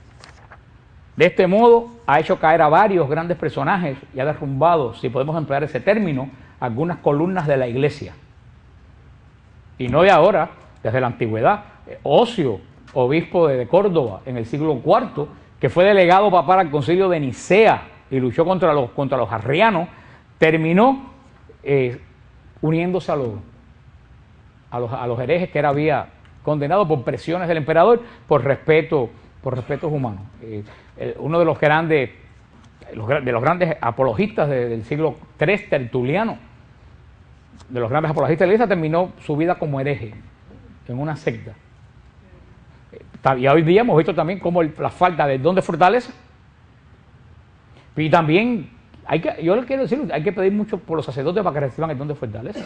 De este modo ha hecho caer a varios grandes personajes y ha derrumbado, si podemos emplear ese término, algunas columnas de la iglesia. Y no de ahora, desde la antigüedad. Ocio, obispo de Córdoba en el siglo IV, que fue delegado papal al concilio de Nicea y luchó contra los arrianos, terminó uniéndose a los herejes que él había condenado por presiones del emperador por respetos humanos. Uno de los grandes apologistas del siglo III, Tertuliano, de los grandes apologistas de la iglesia, terminó su vida como hereje en una secta. Y hoy día hemos visto también cómo la falta de don de fortaleza. Y también yo le quiero decir, hay que pedir mucho por los sacerdotes para que reciban el don de fortaleza.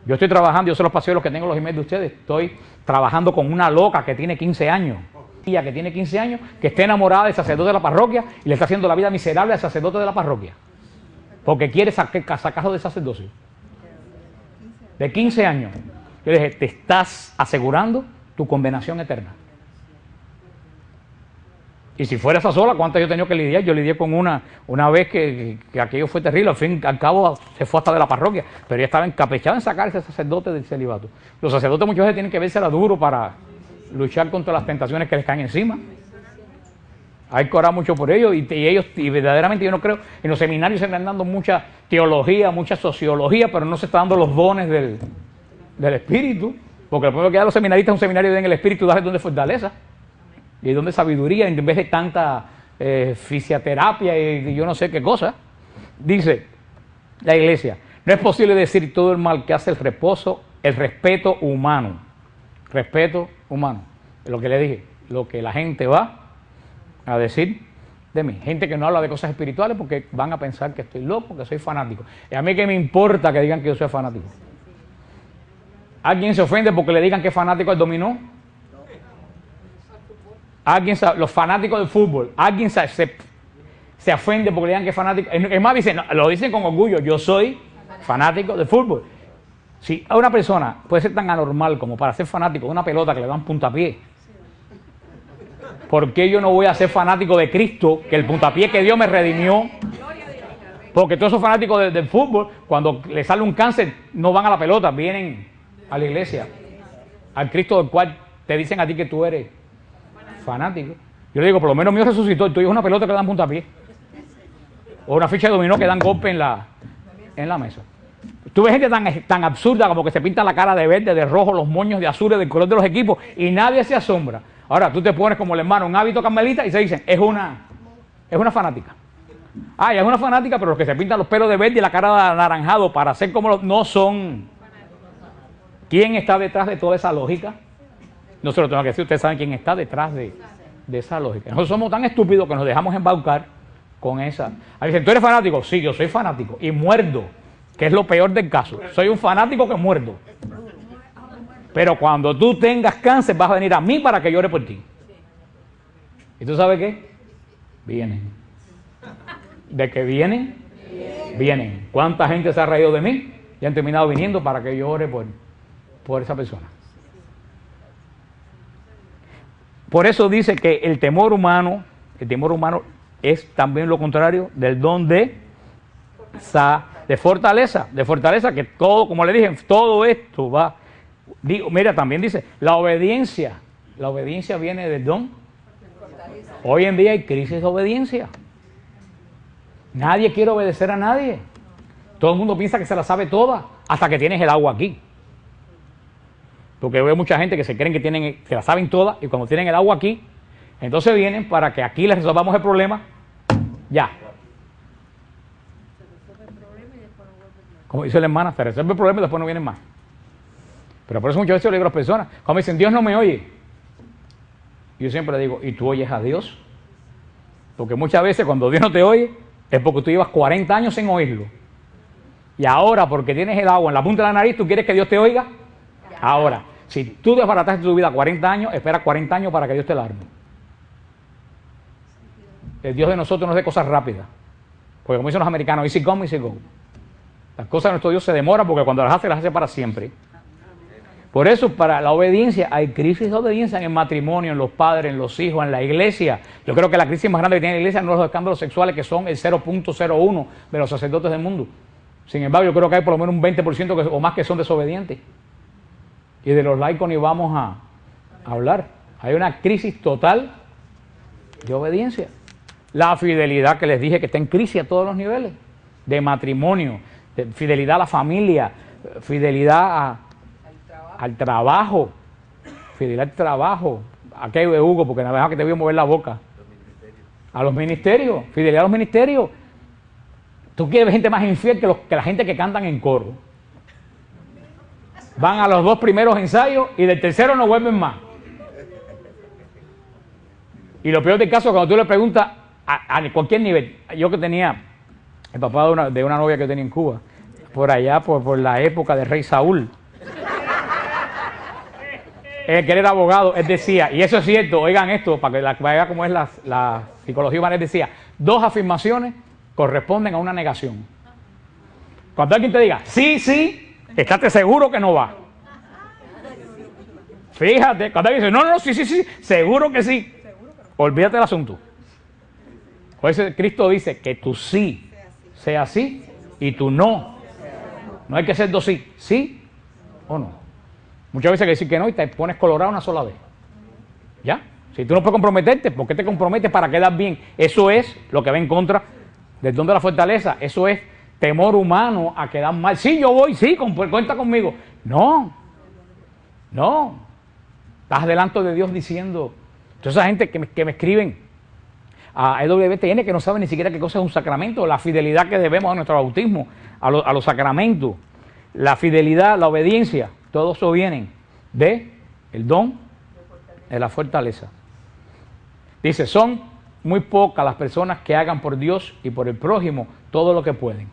Yo estoy trabajando, yo se los paseo los que tengo los emails de ustedes, estoy trabajando con una loca que tiene 15 años, que tiene 15 años, que está enamorada del sacerdote de la parroquia y le está haciendo la vida miserable al sacerdote de la parroquia, porque quiere sacarlo del sacerdocio. De 15 años. Yo le dije, te estás asegurando tu condenación eterna. Y si fuera esa sola, ¿cuántas yo he tenido que lidiar? Yo lidié con una vez que aquello fue terrible, al fin y al cabo se fue hasta de la parroquia, pero ella estaba encapechada en sacar a ese sacerdote del celibato. Los sacerdotes muchas veces tienen que vérsela duro para luchar contra las tentaciones que les caen encima. Hay que orar mucho por ellos y verdaderamente yo no creo, en los seminarios se están dando mucha teología, mucha sociología, pero no se están dando los dones del Espíritu, porque lo primero que da los seminaristas es un seminario en el Espíritu, darle don de fortaleza y don de sabiduría, en vez de tanta fisioterapia y yo no sé qué cosa. Dice la iglesia, no es posible decir todo el mal que hace el respeto humano. Respeto humano. Lo que le dije, lo que la gente va a decir de mí. Gente que no habla de cosas espirituales porque van a pensar que estoy loco, que soy fanático. Y a mí que me importa que digan que yo soy fanático. ¿Alguien se ofende porque le digan que es fanático del dominó? Los fanáticos del fútbol. ¿Alguien se ofende porque le digan que es fanático? Es más, lo dicen con orgullo, yo soy fanático del fútbol. Si a una persona puede ser tan anormal como para ser fanático de una pelota que le dan puntapié, ¿por qué yo no voy a ser fanático de Cristo, que el puntapié que Dios me redimió? Porque todos esos fanáticos del fútbol, cuando les sale un cáncer, no van a la pelota, vienen a la iglesia, al Cristo del cual te dicen a ti que tú eres fanático. Yo le digo, por lo menos mío resucitó, el tuyo es una pelota que le dan puntapié. O una ficha de dominó que dan golpe en la mesa. Tú ves gente tan absurda como que se pinta la cara de verde, de rojo, los moños de azul, del color de los equipos, y nadie se asombra. Ahora tú te pones como el hermano un hábito carmelita y se dicen, es una fanática. Ah, es una fanática, pero los que se pintan los pelos de verde y la cara de anaranjado para hacer como no son. ¿Quién está detrás de toda esa lógica? No se lo tengo que decir, ustedes saben quién está detrás de esa lógica. Nosotros somos tan estúpidos que nos dejamos embaucar con esa. A dicen, ¿tú eres fanático? Sí, yo soy fanático y muerdo, que es lo peor del caso. Soy un fanático que muerdo. Pero cuando tú tengas cáncer vas a venir a mí para que llore por ti. ¿Y tú sabes qué? Vienen. ¿De que vienen? Vienen. ¿Cuánta gente se ha reído de mí? Y han terminado viniendo para que yo ore por esa persona. Por eso dice que el temor humano es también lo contrario del don de fortaleza, que todo, como le dije, todo esto va. Mira, también dice, la obediencia viene del don Hoy en día hay crisis de obediencia. Nadie quiere obedecer a nadie. Todo el mundo piensa que se la sabe toda hasta que tienes el agua aquí. Porque veo mucha gente que se creen que se la saben todas y cuando tienen el agua aquí, entonces vienen para que aquí les resolvamos el problema. Ya. Como dice la hermana, se resuelve el problema y después no vienen más. Pero por eso muchas veces yo le digo a las personas, cuando me dicen, Dios no me oye, yo siempre le digo, ¿y tú oyes a Dios? Porque muchas veces cuando Dios no te oye, es porque tú llevas 40 años sin oírlo. Y ahora, porque tienes el agua en la punta de la nariz, ¿tú quieres que Dios te oiga? Ahora, si tú desbarataste tu vida 40 años, espera 40 años para que Dios te la arme. El Dios de nosotros no es de cosas rápidas. Porque como dicen los americanos, easy come, easy go. Las cosas de nuestro Dios se demoran porque cuando las hace para siempre. Por eso, para la obediencia, hay crisis de obediencia en el matrimonio, en los padres, en los hijos, en la iglesia. Yo creo que la crisis más grande que tiene la iglesia no son los escándalos sexuales, que son el 0.01 de los sacerdotes del mundo. Sin embargo, yo creo que hay por lo menos un 20% o más que son desobedientes. Y de los laicos ni vamos a hablar. Hay una crisis total de obediencia. La fidelidad que les dije que está en crisis a todos los niveles. De matrimonio, de fidelidad a la familia, fidelidad al trabajo, fidelidad al trabajo. Aquí hay Hugo, porque nada más que te voy a mover la boca. A los ministerios, fidelidad a los ministerios. Tú quieres ver gente más infiel que la gente que cantan en coro. Van a los 2 primeros ensayos y del tercero no vuelven más. Y lo peor del caso es cuando tú le preguntas a cualquier nivel. Yo que tenía el papá de una novia que tenía en Cuba, por allá, por la época del rey Saúl, que él era abogado, él decía, y eso es cierto, oigan esto, para que vaya como es la psicología humana, él decía, 2 afirmaciones corresponden a una negación. Cuando alguien te diga, sí, sí, estate seguro que no va. Fíjate, cuando alguien dice, no, sí, sí, sí, seguro que sí, olvídate del asunto. Por eso Cristo dice que tu sí sea sí y tu no. No hay que ser 2 sí, sí o no. Muchas veces hay que decir que no y te pones colorado una sola vez. ¿Ya? Si tú no puedes comprometerte, ¿por qué te comprometes para quedar bien? Eso es lo que va en contra del don de la fortaleza. Eso es temor humano a quedar mal. Sí, yo voy, sí, cuenta conmigo. No, no. Estás delante de Dios diciendo. Entonces esa gente que me escriben a EWTN que no sabe ni siquiera qué cosa es un sacramento, la fidelidad que debemos a nuestro bautismo, a los sacramentos, la fidelidad, la obediencia, todo eso viene de el don de la fortaleza. Dice, son muy pocas las personas que hagan por Dios y por el prójimo todo lo que pueden.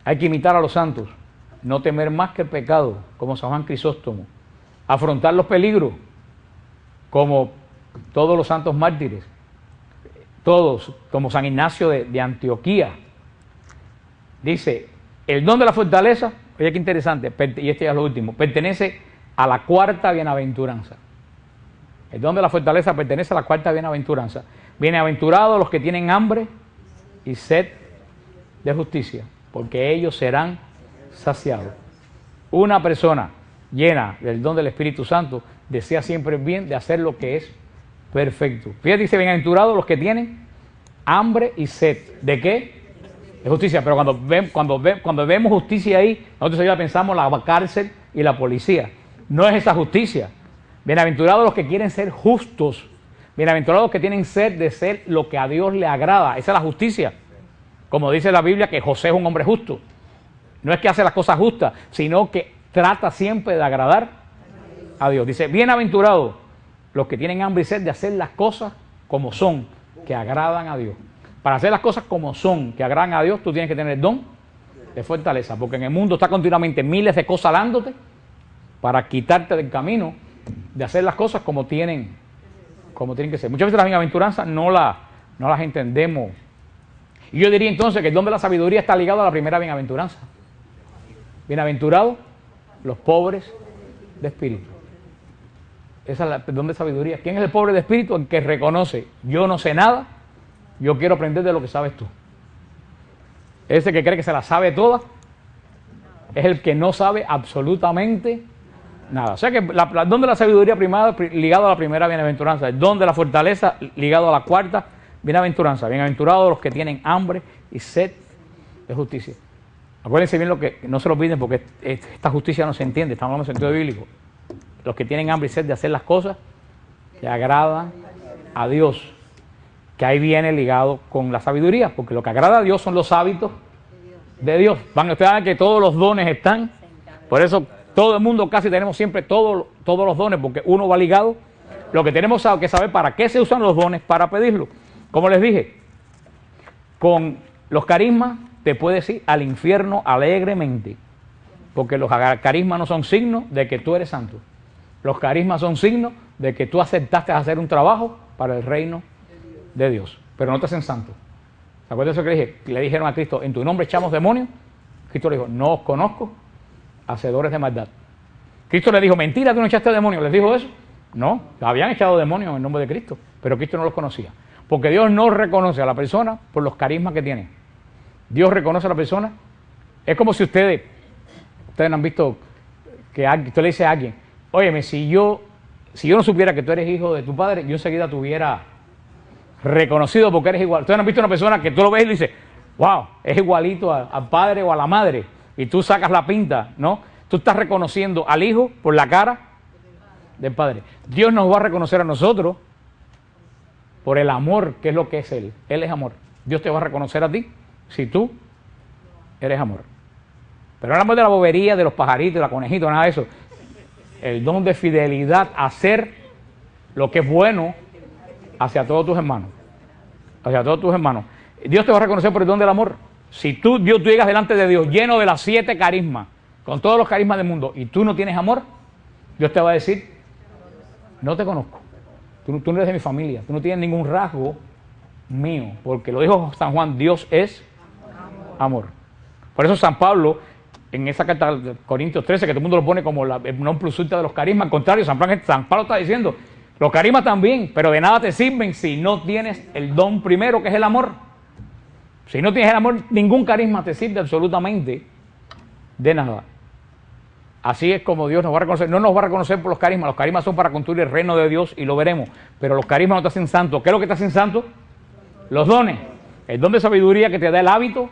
Hay que imitar a los santos, no temer más que el pecado, como San Juan Crisóstomo, afrontar los peligros, como todos los santos mártires, todos, como San Ignacio de Antioquía. Dice, el don de la fortaleza, oye qué interesante, y este ya es lo último, pertenece a la 4ª bienaventuranza. El don de la fortaleza pertenece a la 4ª bienaventuranza. Bienaventurados los que tienen hambre y sed de justicia, porque ellos serán saciados. Una persona llena del don del Espíritu Santo desea siempre el bien de hacer lo que es perfecto. Fíjate, dice, bienaventurados los que tienen hambre y sed. ¿De qué? De justicia. Pero cuando vemos justicia ahí, nosotros ya pensamos la cárcel y la policía. No es esa justicia. Bienaventurados los que quieren ser justos. Bienaventurados los que tienen sed de ser lo que a Dios le agrada. Esa es la justicia. Como dice la Biblia que José es un hombre justo. No es que hace las cosas justas, sino que trata siempre de agradar a Dios. Dice, bienaventurados los que tienen hambre y sed de hacer las cosas como son, que agradan a Dios. Para hacer las cosas como son, que agradan a Dios, tú tienes que tener el don de fortaleza, porque en el mundo está continuamente miles de cosas alándote para quitarte del camino de hacer las cosas como tienen que ser. Muchas veces las bienaventuranzas no las entendemos. Y yo diría entonces que el don de la sabiduría está ligado a la primera bienaventuranza. Bienaventurados los pobres de espíritu. Esa es el don de sabiduría. ¿Quién es el pobre de espíritu? El que reconoce, yo no sé nada, yo quiero aprender de lo que sabes tú. Ese que cree que se la sabe toda es el que no sabe absolutamente nada. O sea que el don de la sabiduría primada ligado a la primera bienaventuranza, el don de la fortaleza ligado a la cuarta bienaventuranza. Bienaventurados los que tienen hambre y sed de justicia. Acuérdense bien lo que, no se lo olviden porque esta justicia no se entiende, estamos hablando en sentido bíblico. Los que tienen hambre y sed de hacer las cosas que agradan a Dios, que ahí viene ligado con la sabiduría, porque lo que agrada a Dios son los hábitos de Dios. Van a ustedes que todos los dones están, por eso todo el mundo casi tenemos siempre todos los dones, porque uno va ligado. Lo que tenemos que saber para qué se usan los dones, para pedirlo. Como les dije, con los carismas te puedes ir al infierno alegremente, porque los carismas no son signos de que tú eres santo. Los carismas son signos de que tú aceptaste hacer un trabajo para el reino de Dios, pero no te hacen santo. ¿Se acuerdan de eso que le dije? Le dijeron a Cristo, en tu nombre echamos demonios. Cristo le dijo, no os conozco, hacedores de maldad. Cristo le dijo, mentira, tú no echaste demonios. ¿Les dijo eso? No, habían echado demonios en el nombre de Cristo, pero Cristo no los conocía. Porque Dios no reconoce a la persona por los carismas que tiene. Dios reconoce a la persona. Es como si ustedes han visto que usted le dice a alguien, óyeme, si yo no supiera que tú eres hijo de tu padre, yo enseguida tuviera reconocido porque eres igual. Ustedes han visto una persona que tú lo ves y le dices, wow, es igualito al padre o a la madre, y tú sacas la pinta, ¿no? Tú estás reconociendo al hijo por la cara del padre. Dios nos va a reconocer a nosotros por el amor, que es lo que es Él. Él es amor. Dios te va a reconocer a ti si tú eres amor. Pero no hablamos de la bobería, de los pajaritos, de la conejita, nada de eso. El don de fidelidad a hacer lo que es bueno hacia todos tus hermanos. Hacia todos tus hermanos. Dios te va a reconocer por el don del amor. Si tú llegas delante de Dios lleno de las 7 carismas, con todos los carismas del mundo, y tú no tienes amor, Dios te va a decir, no te conozco. Tú no eres de mi familia, tú no tienes ningún rasgo mío, porque lo dijo San Juan, Dios es amor. Por eso San Pablo, en esa carta de Corintios 13, que todo el mundo lo pone como el non plus ultra de los carismas, al contrario, San Pablo está diciendo, los carismas también, pero de nada te sirven si no tienes el don primero, que es el amor. Si no tienes el amor, ningún carisma te sirve absolutamente de nada. Así es como Dios nos va a reconocer. No nos va a reconocer por los carismas son para construir el reino de Dios y lo veremos. Pero los carismas no te hacen santo. ¿Qué es lo que te hacen santo? Los dones. El don de sabiduría que te da el hábito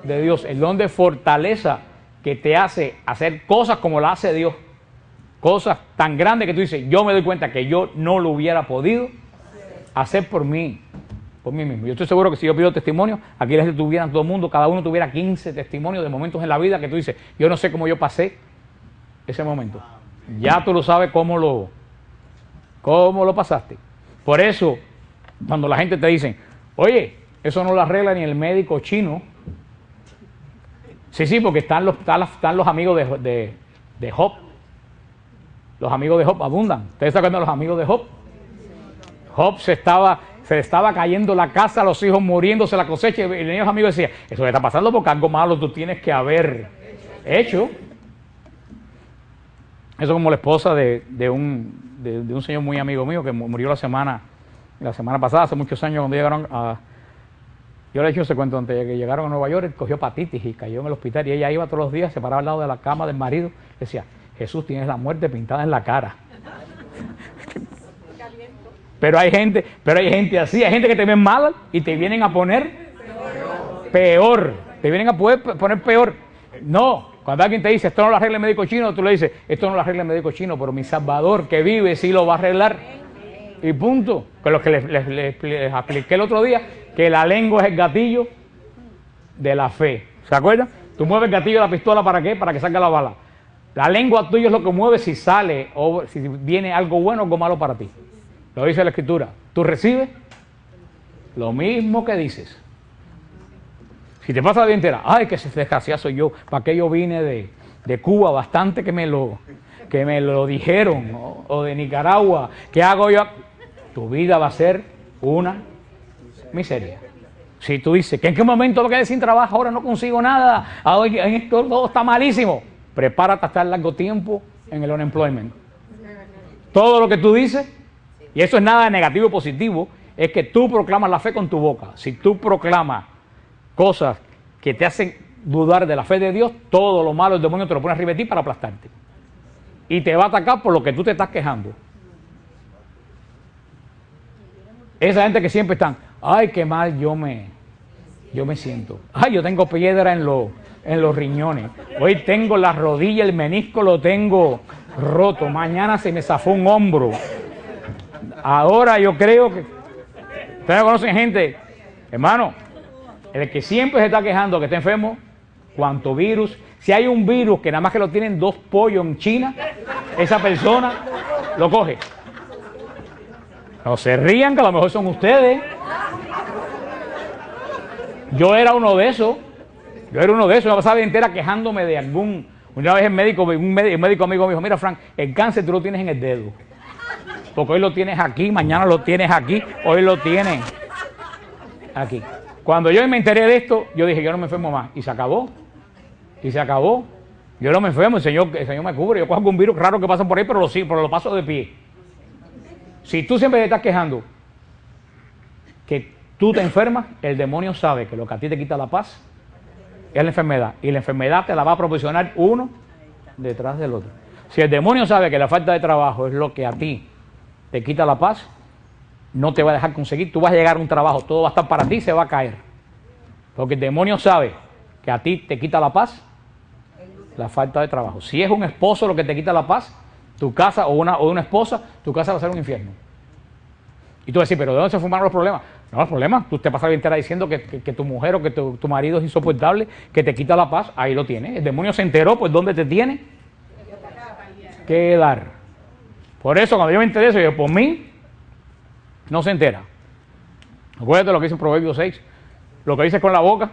de Dios. El don de fortaleza que te hace hacer cosas como la hace Dios. Cosas tan grandes que tú dices, yo me doy cuenta que yo no lo hubiera podido hacer por mí mismo. Yo estoy seguro que si yo pido testimonio, aquí les tuvieran todo el mundo, cada uno tuviera 15 testimonios de momentos en la vida que tú dices, yo no sé cómo yo pasé ese momento. Ya tú lo sabes cómo lo pasaste. Por eso, cuando la gente te dice, oye, eso no lo arregla ni el médico chino. Sí, porque están los amigos de Job. Los amigos de Job abundan. ¿Ustedes se acuerdan de los amigos de Job? Job se le estaba cayendo la casa, los hijos muriéndose, la cosecha, y los amigos decían, eso le está pasando porque algo malo tú tienes que haber hecho. Eso como la esposa de un señor muy amigo mío que murió la semana pasada, hace muchos años, cuando llegaron a... Yo le he hecho ese cuento, antes de que llegaron a Nueva York, él cogió hepatitis y cayó en el hospital, y ella iba todos los días, se paraba al lado de la cama del marido, decía, Jesús, tienes la muerte pintada en la cara. Pero hay gente así, hay gente que te ven mal y te vienen a poner peor. Te vienen a poner peor. No, cuando alguien te dice, esto no lo arregla el médico chino, tú le dices, esto no lo arregla el médico chino, pero mi Salvador que vive sí lo va a arreglar. Y punto. Con lo que les expliqué el otro día, que la lengua es el gatillo de la fe. ¿Se acuerdan? Tú mueves el gatillo de la pistola, ¿para qué? Para que salga la bala. La lengua tuya es lo que mueve si sale o si viene algo bueno o algo malo para ti. Lo dice la Escritura. Tú recibes lo mismo que dices. Si te pasa la vida entera, ay, que ese desgraciado soy yo, ¿para qué yo vine de Cuba? Bastante que me lo dijeron, o de Nicaragua, ¿qué hago yo? Tu vida va a ser una miseria. Si tú dices, que en qué momento me quedé sin trabajo, ahora no consigo nada, ahora en esto todo está malísimo, prepárate a estar largo tiempo en el unemployment. Todo lo que tú dices, y eso es nada negativo o positivo, es que tú proclamas la fe con tu boca. Si tú proclamas cosas que te hacen dudar de la fe de Dios, todo lo malo del demonio te lo pone arriba de ti para aplastarte. y te va a atacar por lo que tú te estás quejando. Esa gente que siempre están, ay, qué mal yo me siento. Ay, yo tengo piedra en los riñones. Hoy tengo la rodilla, el menisco lo tengo roto. Mañana se me zafó un hombro. Ahora yo creo que... Ustedes conocen gente, hermano, el que siempre se está quejando que está enfermo, cuánto virus. Si hay un virus que nada más que lo tienen 2 pollos en China, esa persona lo coge. No se rían, que a lo mejor son ustedes. Yo era uno de esos. Yo me pasaba entera quejándome de algún... Una vez un médico amigo me dijo, mira, Frank, el cáncer tú lo tienes en el dedo. Porque hoy lo tienes aquí, mañana lo tienes aquí, hoy lo tienes aquí. Cuando yo me enteré de esto, yo dije, yo no me enfermo más. Y se acabó. Y se acabó. Yo no me enfermo, el Señor me cubre. Yo cojo algún virus raro que pasa por ahí, pero lo paso de pie. Si tú siempre te estás quejando que tú te enfermas, el demonio sabe que lo que a ti te quita la paz es la enfermedad. Y la enfermedad te la va a proporcionar uno detrás del otro. Si el demonio sabe que la falta de trabajo es lo que a ti te quita la paz, no te va a dejar conseguir. Tú vas a llegar a un trabajo, todo va a estar para ti, se va a caer. Porque el demonio sabe que a ti te quita la paz la falta de trabajo. Si es un esposo lo que te quita la paz, tu casa, o una esposa, tu casa va a ser un infierno. Y tú vas a decir, pero ¿de dónde se fumaron los problemas? No, los problemas, tú te pasas la vida entera diciendo que tu mujer o que tu marido es insoportable, que te quita la paz, ahí lo tienes. El demonio se enteró, pues ¿dónde te tiene que dar? Por eso cuando yo me intereso, yo por mí, no se entera. Acuérdate lo que dice en Proverbios 6, lo que dices con la boca,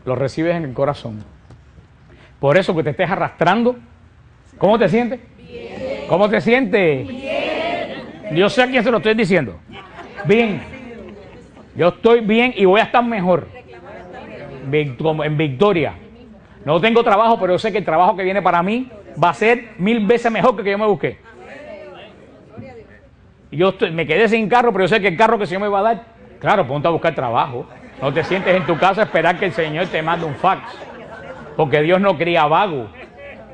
lo recibes en el corazón. Por eso que te estés arrastrando, ¿cómo te sientes? Bien. ¿Cómo te sientes? Bien. Yo sé a quién se lo estoy diciendo. Bien. Yo estoy bien y voy a estar mejor. En victoria. No tengo trabajo, pero yo sé que el trabajo que viene para mí va a ser 1000 veces mejor que yo me busqué. Me quedé sin carro, pero yo sé que el carro que el Señor me va a dar, claro, ponte a buscar trabajo. No te sientes en tu casa a esperar que el Señor te mande un fax. Porque Dios no cría vago.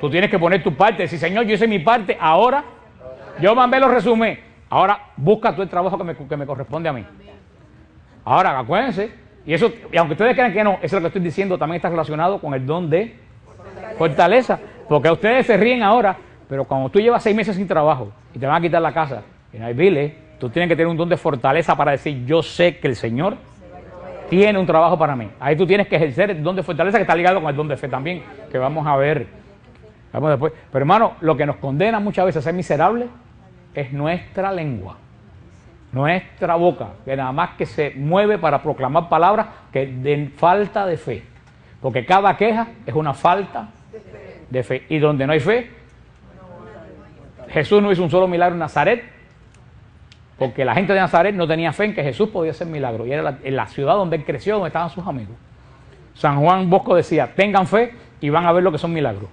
Tú tienes que poner tu parte. Si Señor, yo hice mi parte, ahora yo mandé los resumés. Ahora busca tú el trabajo que me corresponde a mí. Ahora, acuérdense. Y aunque ustedes crean que no, eso es lo que estoy diciendo, también está relacionado con el don de fortaleza. Porque ustedes se ríen ahora, pero cuando tú llevas 6 meses sin trabajo y te van a quitar la casa y no hay biles, tú tienes que tener un don de fortaleza para decir, yo sé que el Señor tiene un trabajo para mí. Ahí tú tienes que ejercer el don de fortaleza que está ligado con el don de fe también, que vamos a ver. Vamos después. Pero hermano, lo que nos condena muchas veces a ser miserables es nuestra lengua, nuestra boca, que nada más que se mueve para proclamar palabras que den falta de fe. Porque cada queja es una falta de fe. Y donde no hay fe, Jesús no hizo un solo milagro en Nazaret, porque la gente de Nazaret no tenía fe en que Jesús podía hacer milagros. Y era en la ciudad donde él creció, donde estaban sus amigos. San Juan Bosco decía, tengan fe y van a ver lo que son milagros.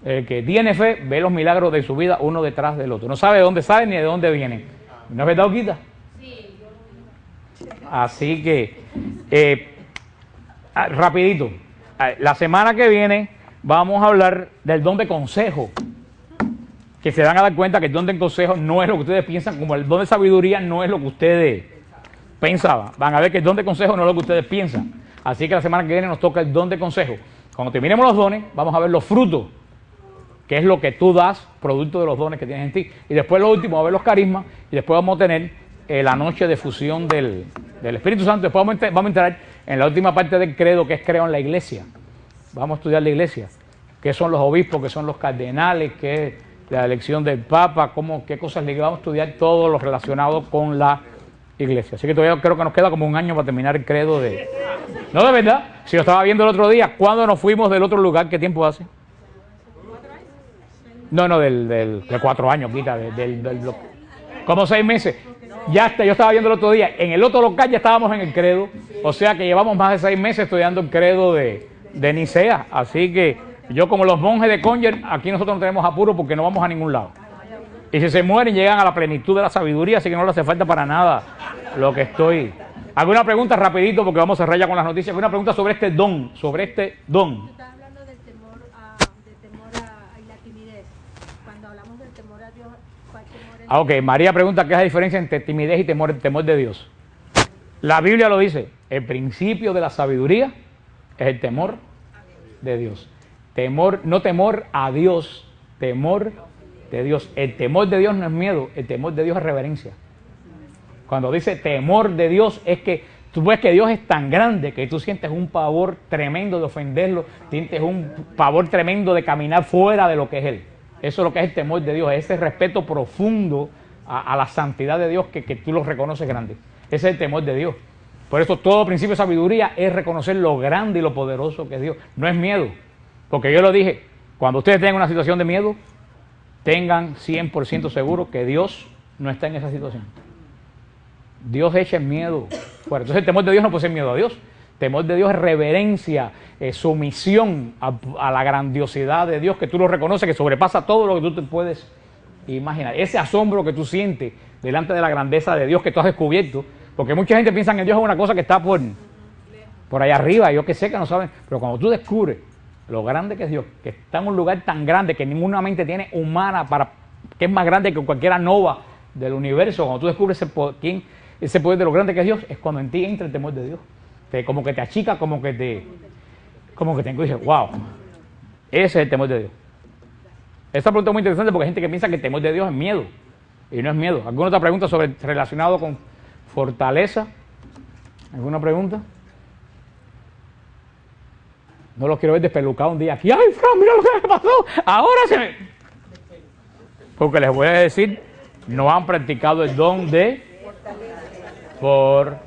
El que tiene fe ve los milagros de su vida uno detrás del otro. No sabe de dónde salen ni de dónde vienen. ¿No es verdad, Oquita? Sí. Así que, rapidito, la semana que viene vamos a hablar del don de consejo. Que se van a dar cuenta que el don de consejo no es lo que ustedes piensan, como el don de sabiduría no es lo que ustedes pensaban. Van a ver que el don de consejo no es lo que ustedes piensan. Así que la semana que viene nos toca el don de consejo. Cuando terminemos los dones, vamos a ver los frutos, que es lo que tú das, producto de los dones que tienes en ti. Y después lo último, vamos a ver los carismas, y después vamos a tener la noche de fusión del Espíritu Santo. Después vamos a entrar en la última parte del credo, que es creo en la iglesia. Vamos a estudiar la iglesia, qué son los obispos, qué son los cardenales, qué es la elección del Papa, qué cosas le vamos a estudiar, todo lo relacionado con la iglesia. Así que todavía creo que nos queda como un año para terminar el credo de... No, de verdad, si lo estaba viendo el otro día, ¿cuándo nos fuimos del otro lugar? ¿Qué tiempo hace? No, de 4 años, quita, como 6 meses. Ya está, yo estaba viendo el otro día, en el otro local ya estábamos en el credo, o sea que llevamos más de 6 meses estudiando el credo de Nicea, así que yo como los monjes de Conger, aquí nosotros no tenemos apuro porque no vamos a ningún lado. Y si se mueren llegan a la plenitud de la sabiduría, así que no les hace falta para nada lo que estoy... ¿Alguna pregunta rapidito porque vamos a cerrar ya con las noticias? ¿Alguna pregunta sobre este don? Sobre este don. Estás hablando del temor y la timidez. Ok, María pregunta qué es la diferencia entre timidez y temor de Dios. La Biblia lo dice, el principio de la sabiduría es el temor de Dios. Temor, no temor a Dios, temor de Dios. El temor de Dios no es miedo, el temor de Dios es reverencia. Cuando dice temor de Dios es que tú ves que Dios es tan grande que tú sientes un pavor tremendo de ofenderlo, sientes un pavor tremendo de caminar fuera de lo que es Él. Eso es lo que es el temor de Dios, ese respeto profundo a la santidad de Dios que tú lo reconoces grande. Ese es el temor de Dios. Por eso todo principio de sabiduría es reconocer lo grande y lo poderoso que es Dios. No es miedo. Porque yo lo dije, cuando ustedes tengan una situación de miedo, tengan 100% seguro que Dios no está en esa situación. Dios echa el miedo fuera. Entonces el temor de Dios no puede ser miedo a Dios. El temor de Dios es reverencia, sumisión a la grandiosidad de Dios, que tú lo reconoces, que sobrepasa todo lo que tú te puedes imaginar. Ese asombro que tú sientes delante de la grandeza de Dios que tú has descubierto, porque mucha gente piensa que Dios es una cosa que está por allá arriba, yo que sé que no saben, pero cuando tú descubres lo grande que es Dios, que está en un lugar tan grande que ninguna mente tiene humana, que es más grande que cualquier nova del universo, cuando tú descubres ese poder de lo grande que es Dios, es cuando en ti entra el temor de Dios. Como que te achica, como que te dices, wow, ese es el temor de Dios. Esta pregunta es muy interesante porque hay gente que piensa que el temor de Dios es miedo, y no es miedo. ¿Alguna otra pregunta relacionado con fortaleza? ¿Alguna pregunta? No los quiero ver despelucados un día aquí. ¡Ay, Fran, mira lo que me pasó! Ahora se me... Porque les voy a decir, no han practicado el don de fortaleza.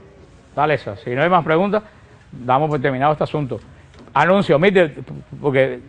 Si no hay más preguntas, damos por terminado este asunto. Anuncio, porque